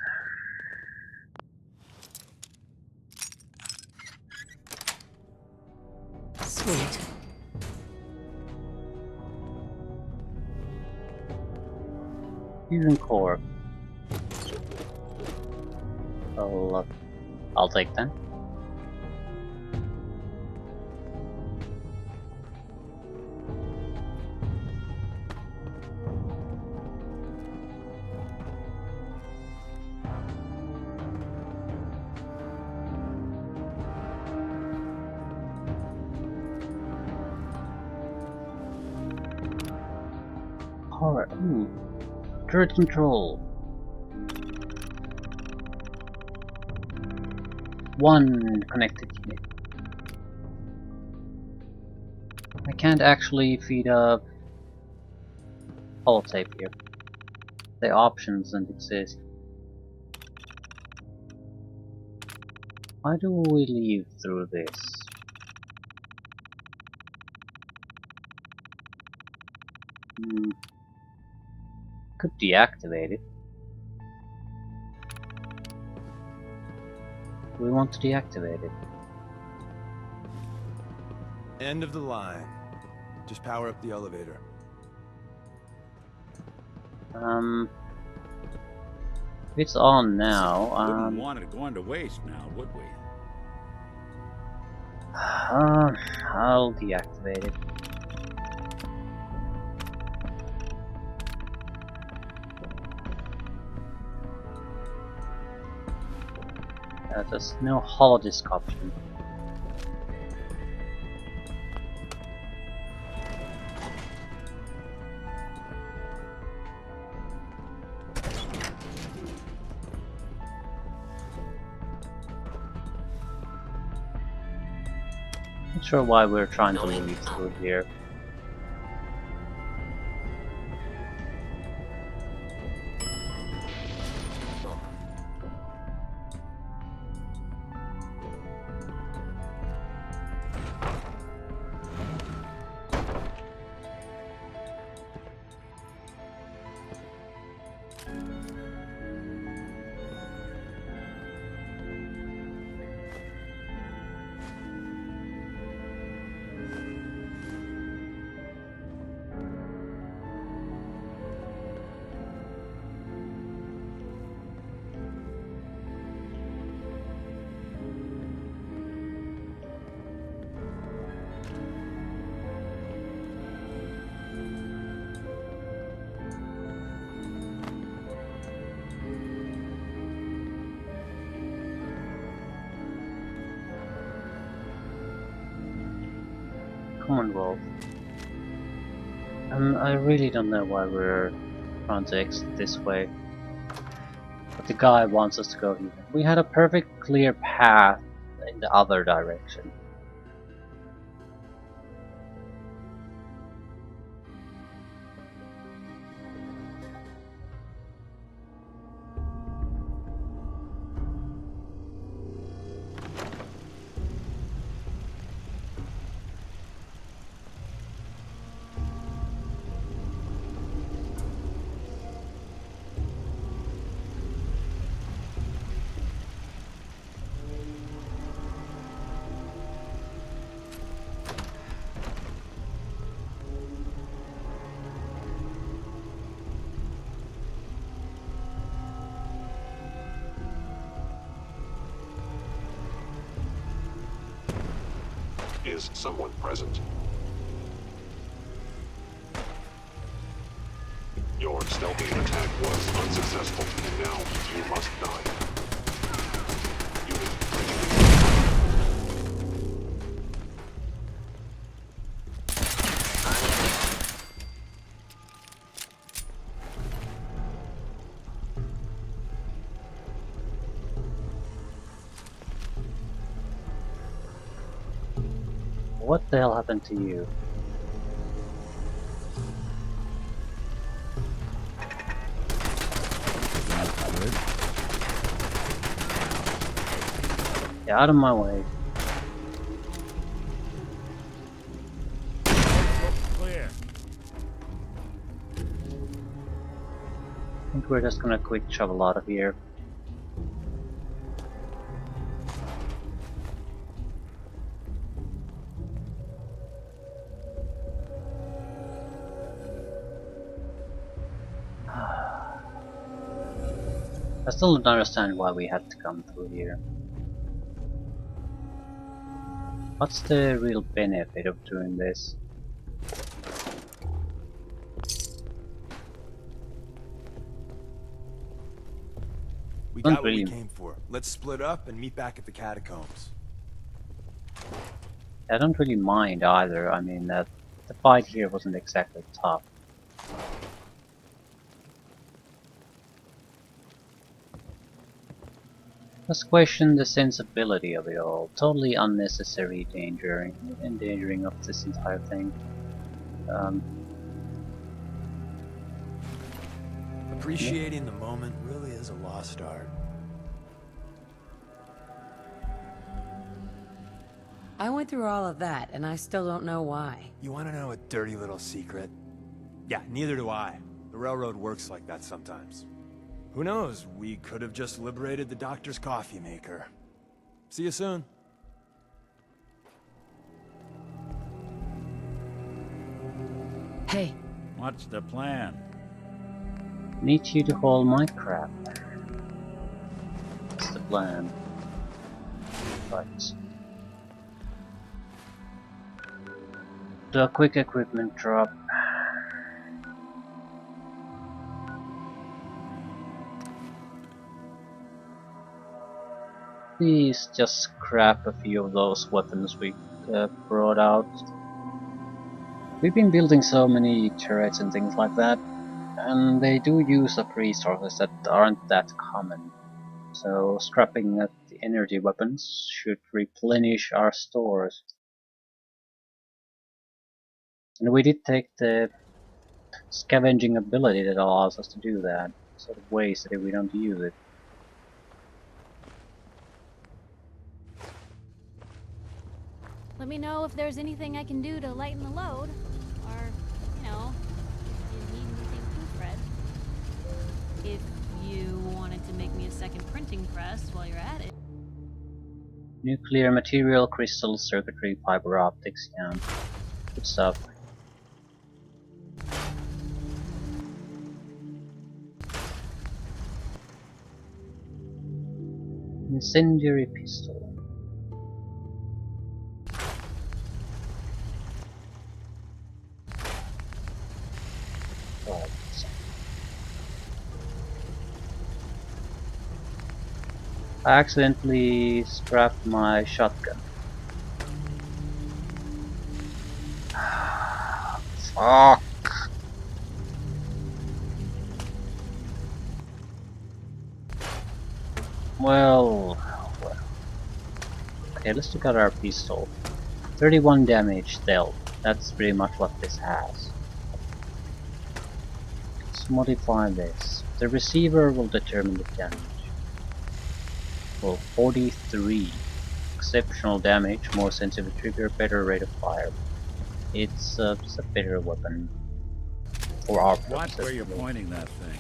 Sweet.
Fusion core. I'll take that. Horror. Ooh. Turret control. 1 connected unit. I can't actually feed a holotape here. The options don't exist. Why do we leave through this? Could deactivate it. We want to deactivate it.
End of the line. Just power up the elevator.
It's on now.
Wouldn't want it going to waste now, would we?
I'll deactivate it. There's no holodisk option. Not sure why we're trying to leave through here. Commonwealth. I really don't know why we're trying to exit this way. But the guy wants us to go here. We had a perfect clear path in the other direction.
Is someone present? Your stealthy attack was unsuccessful, and now you must die.
What the hell happened to you? Get out of my way.
Clear.
I think we're just gonna quick travel out of here. I still don't understand why we had to come through here. What's the real benefit of doing this?
We
Don't
got what we
really-
came for. Let's split up and meet back at the catacombs.
I don't really mind either. I mean, the fight here wasn't exactly tough. Just question the sensibility of it all. Totally unnecessary endangering of this entire thing.
Appreciating the moment really is a lost art.
I went through all of that, and I still don't know why.
You want to know a dirty little secret? Yeah, neither do I. The railroad works like that sometimes. Who knows? We could have just liberated the doctor's coffee maker. See you soon.
Hey.
What's the plan?
Need you to haul my crap. That's the plan. Right. Do a quick equipment drop. Please just scrap a few of those weapons we brought out. We've been building so many turrets and things like that, and they do use up resources that aren't that common. So scrapping at the energy weapons should replenish our stores. And we did take the scavenging ability that allows us to do that. Sort of wasted if we don't use it.
Let me know if there's anything I can do to lighten the load. Or, you know, if you need anything too, Fred. If you wanted to make me a second printing press while you're at it.
Nuclear material, crystal, circuitry, fiber optics, yeah. Good stuff. Incendiary pistol. Right. I accidentally scrapped my shotgun. Fuck. Well. Okay, let's look at our pistol. 31 damage dealt. That's pretty much what this has. Let's modify this. The receiver will determine the damage. Well, 43. Exceptional damage, more sensitive trigger, better rate of fire. It's just a better weapon for our purposes.
Watch where you're pointing that thing.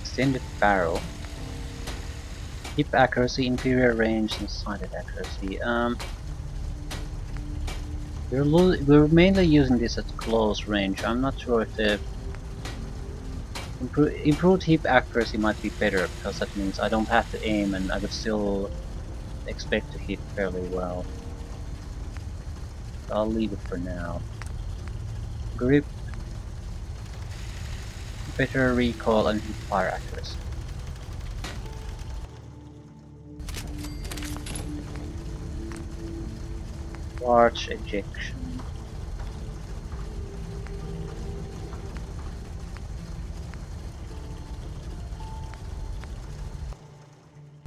Extended barrel. Hip accuracy, inferior range, and sighted accuracy. We're mainly using this at close range. I'm not sure if the improved hip accuracy might be better, because that means I don't have to aim and I would still expect to hit fairly well. I'll leave it for now. Grip, better recoil, and hip fire accuracy. Large ejection.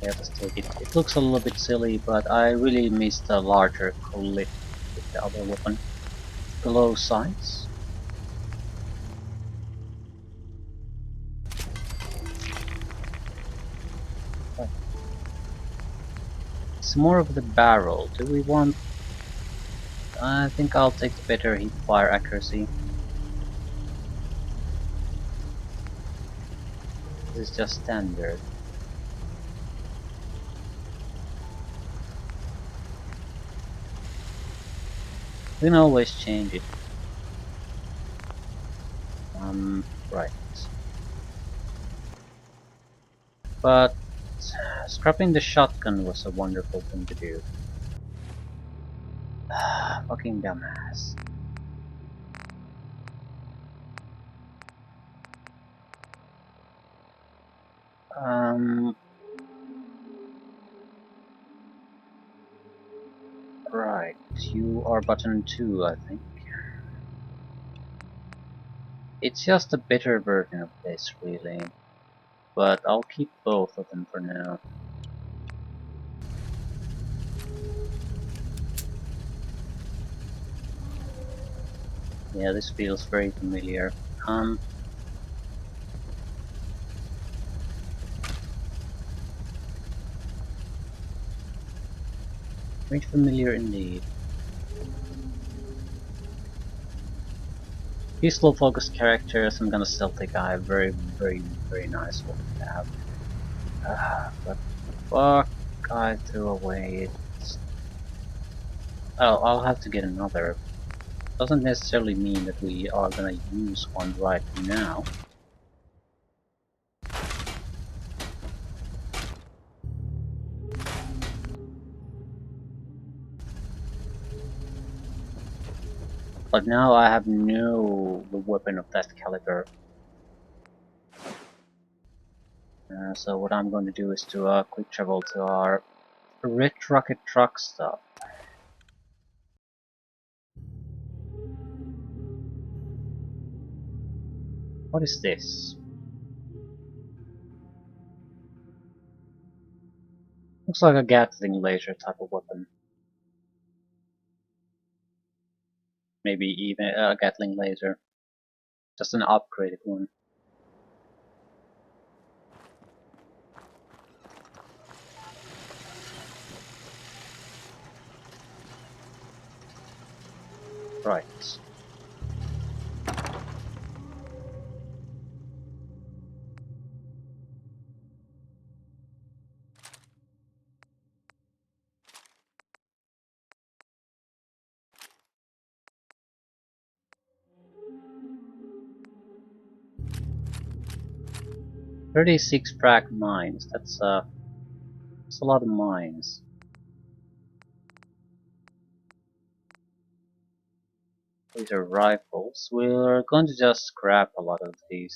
Yeah, just take it. It looks a little bit silly, but I really miss the larger clip with the other weapon. Glow sights. It's more of the barrel. Do we want... I think I'll take the better hip fire accuracy. This is just standard. We can always change it. Right. But scrapping the shotgun was a wonderful thing to do. Fucking dumbass. Right, you are button 2, I think. It's just a better version of this, really. But I'll keep both of them for now. Yeah, this feels very familiar. Very familiar indeed. Peaceful focused characters, I'm gonna stealthy guy, very nice one to have. But fuck, I threw away it. Oh, I'll have to get another. Doesn't necessarily mean that we are gonna use one right now. But now I have no weapon of that caliber. So what I'm going to do is to quick travel to our Red Rocket truck stop. What is this? Looks like a Gatling laser type of weapon. Maybe even a Gatling laser. Just an upgraded one. Right. "36 frag mines. That's a lot of mines. These are rifles. We're going to just scrap a lot of these.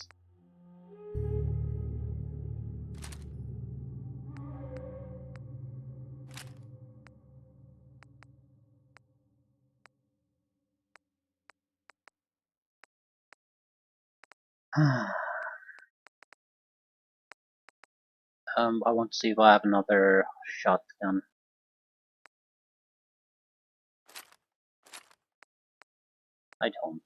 I want to see if I have another shotgun. I don't.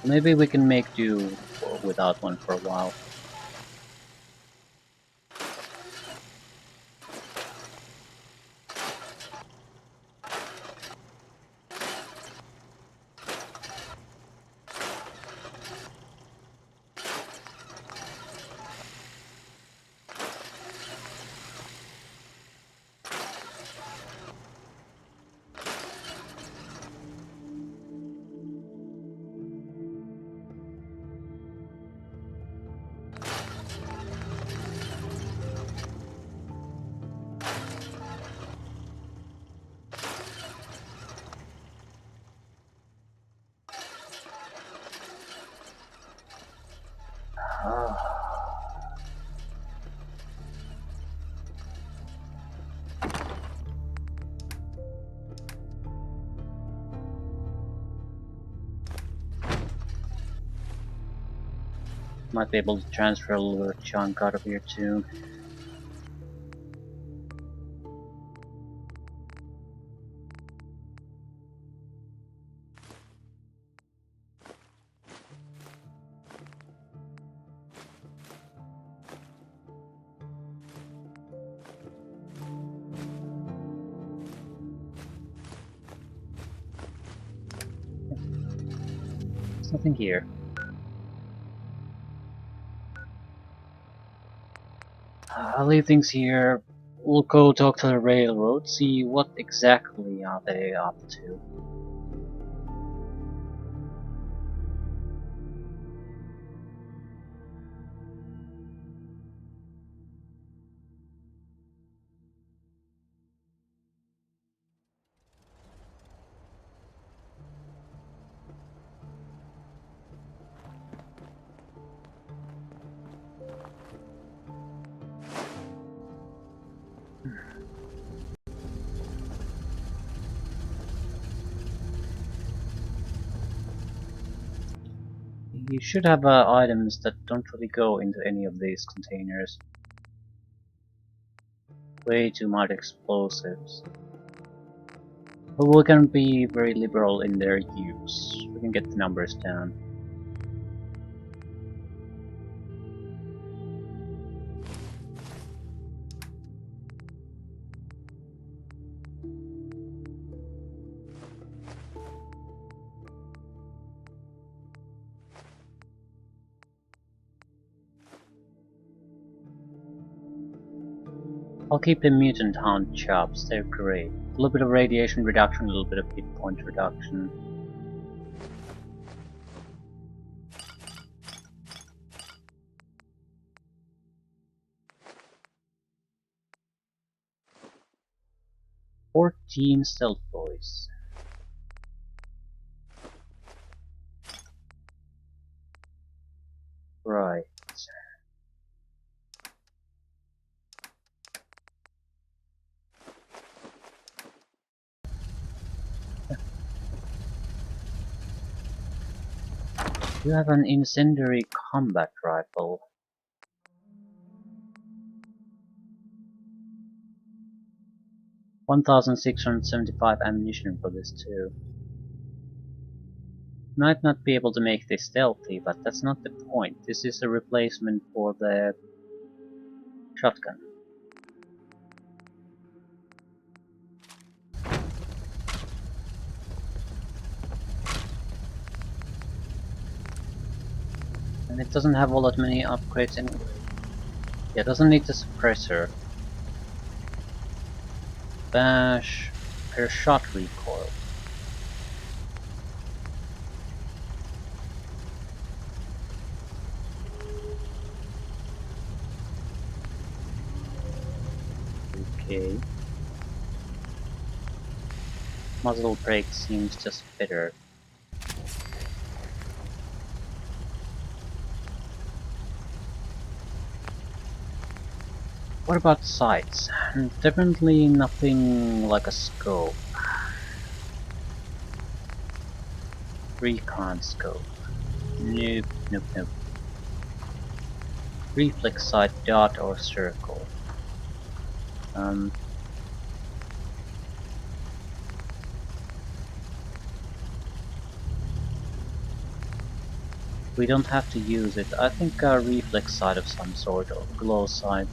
Maybe we can make do without one for a while. Might be able to transfer a little chunk out of here too. There's nothing here. I'll leave things here. We'll go talk to the railroad, see what exactly are they up to. You should have items that don't really go into any of these containers. Way too much explosives. But we can be very liberal in their use. We can get the numbers down. I'll keep the mutant hound chops, they're great. A little bit of radiation reduction, a little bit of hit point reduction. "14 stealth boys." Right. You have an incendiary combat rifle. $1,675 ammunition for this too. Might not be able to make this stealthy, but that's not the point. This is a replacement for the shotgun. And it doesn't have all that many upgrades anyway. Yeah, it doesn't need the suppressor. Bash per shot recoil. Okay. Muzzle brake seems just better. What about sights? Definitely nothing like a scope. Recon scope. Nope, nope, nope. Reflex sight, dot or circle. We don't have to use it. I think a reflex sight of some sort, or glow sight.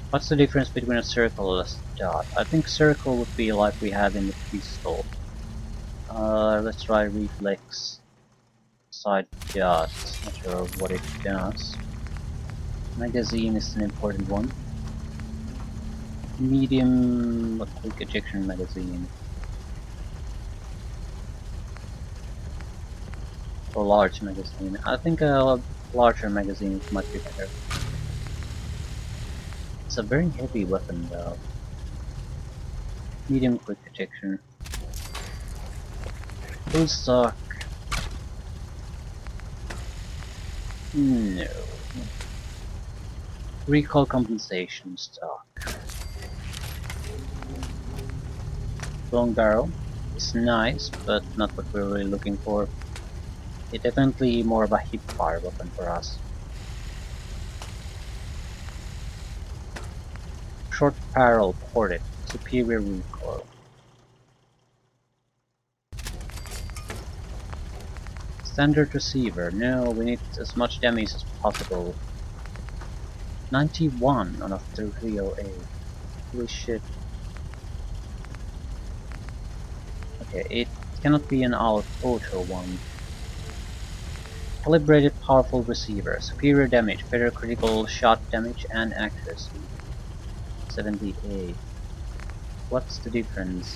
What's the difference between a circle and a dot? I think circle would be like we had in the pistol. Let's try reflex sight dot. Not sure what it does. Magazine is an important one. Medium quick ejection magazine. Or large magazine. I think a larger magazine might be better. It's a very heavy weapon though. Medium quick ejection. Full stock. No. Recall compensation stock. Long barrel is nice, but not what we're really looking for. It's definitely more of a hip fire weapon for us. Short barrel ported, superior recoil. Standard receiver, no, we need as much damage as possible. 91 on a 308. Holy shit. Okay, it cannot be an auto one. Calibrated powerful receiver, superior damage, better critical shot damage and accuracy. 78. What's the difference?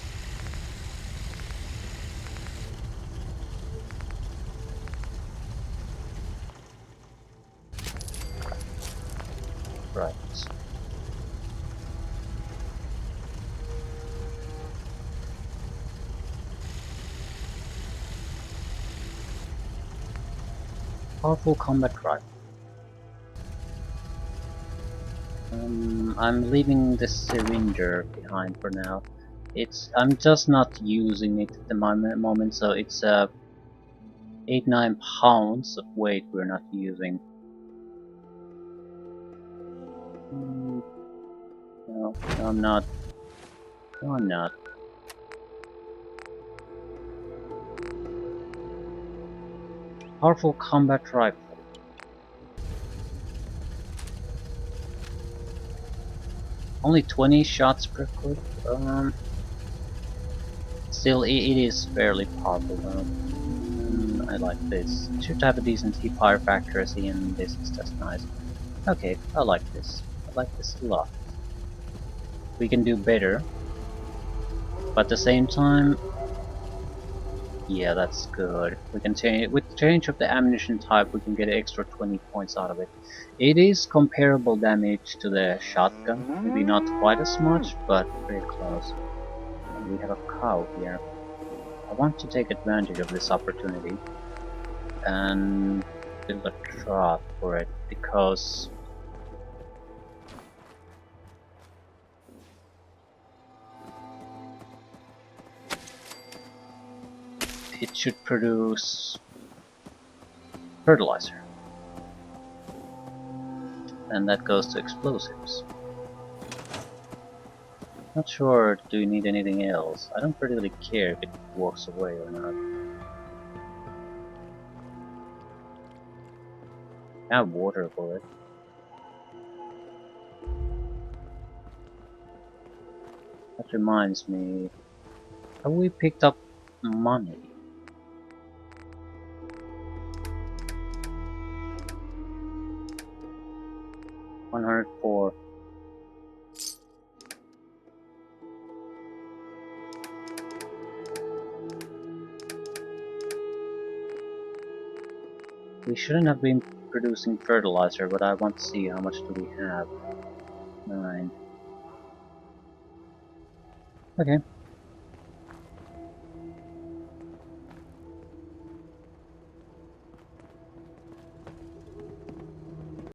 Right. Powerful combat rifle. I'm leaving the syringer behind for now. I'm just not using it at the moment, so it's 8-9 pounds of weight we're not using. No, I'm not. No, I'm not. Powerful combat rifle. Only 20 shots per clip. Still, it is fairly powerful though. I like this. It should have a decent fire accuracy, and this is just nice. Okay, I like this. I like this a lot. We can do better, but at the same time, yeah, that's good. We can change with change of the ammunition type. We can get extra 20 points out of it. It is comparable damage to the shotgun, maybe not quite as much, but very close. And we have a cow here. I want to take advantage of this opportunity and build a trap for it, because it should produce fertilizer, and that goes to explosives. Not sure, do you need anything else? I don't really care if it walks away or not. I have water for it. That reminds me, have we picked up money? $104. We shouldn't have been producing fertilizer, but I want to see how much do we have. 9. Okay.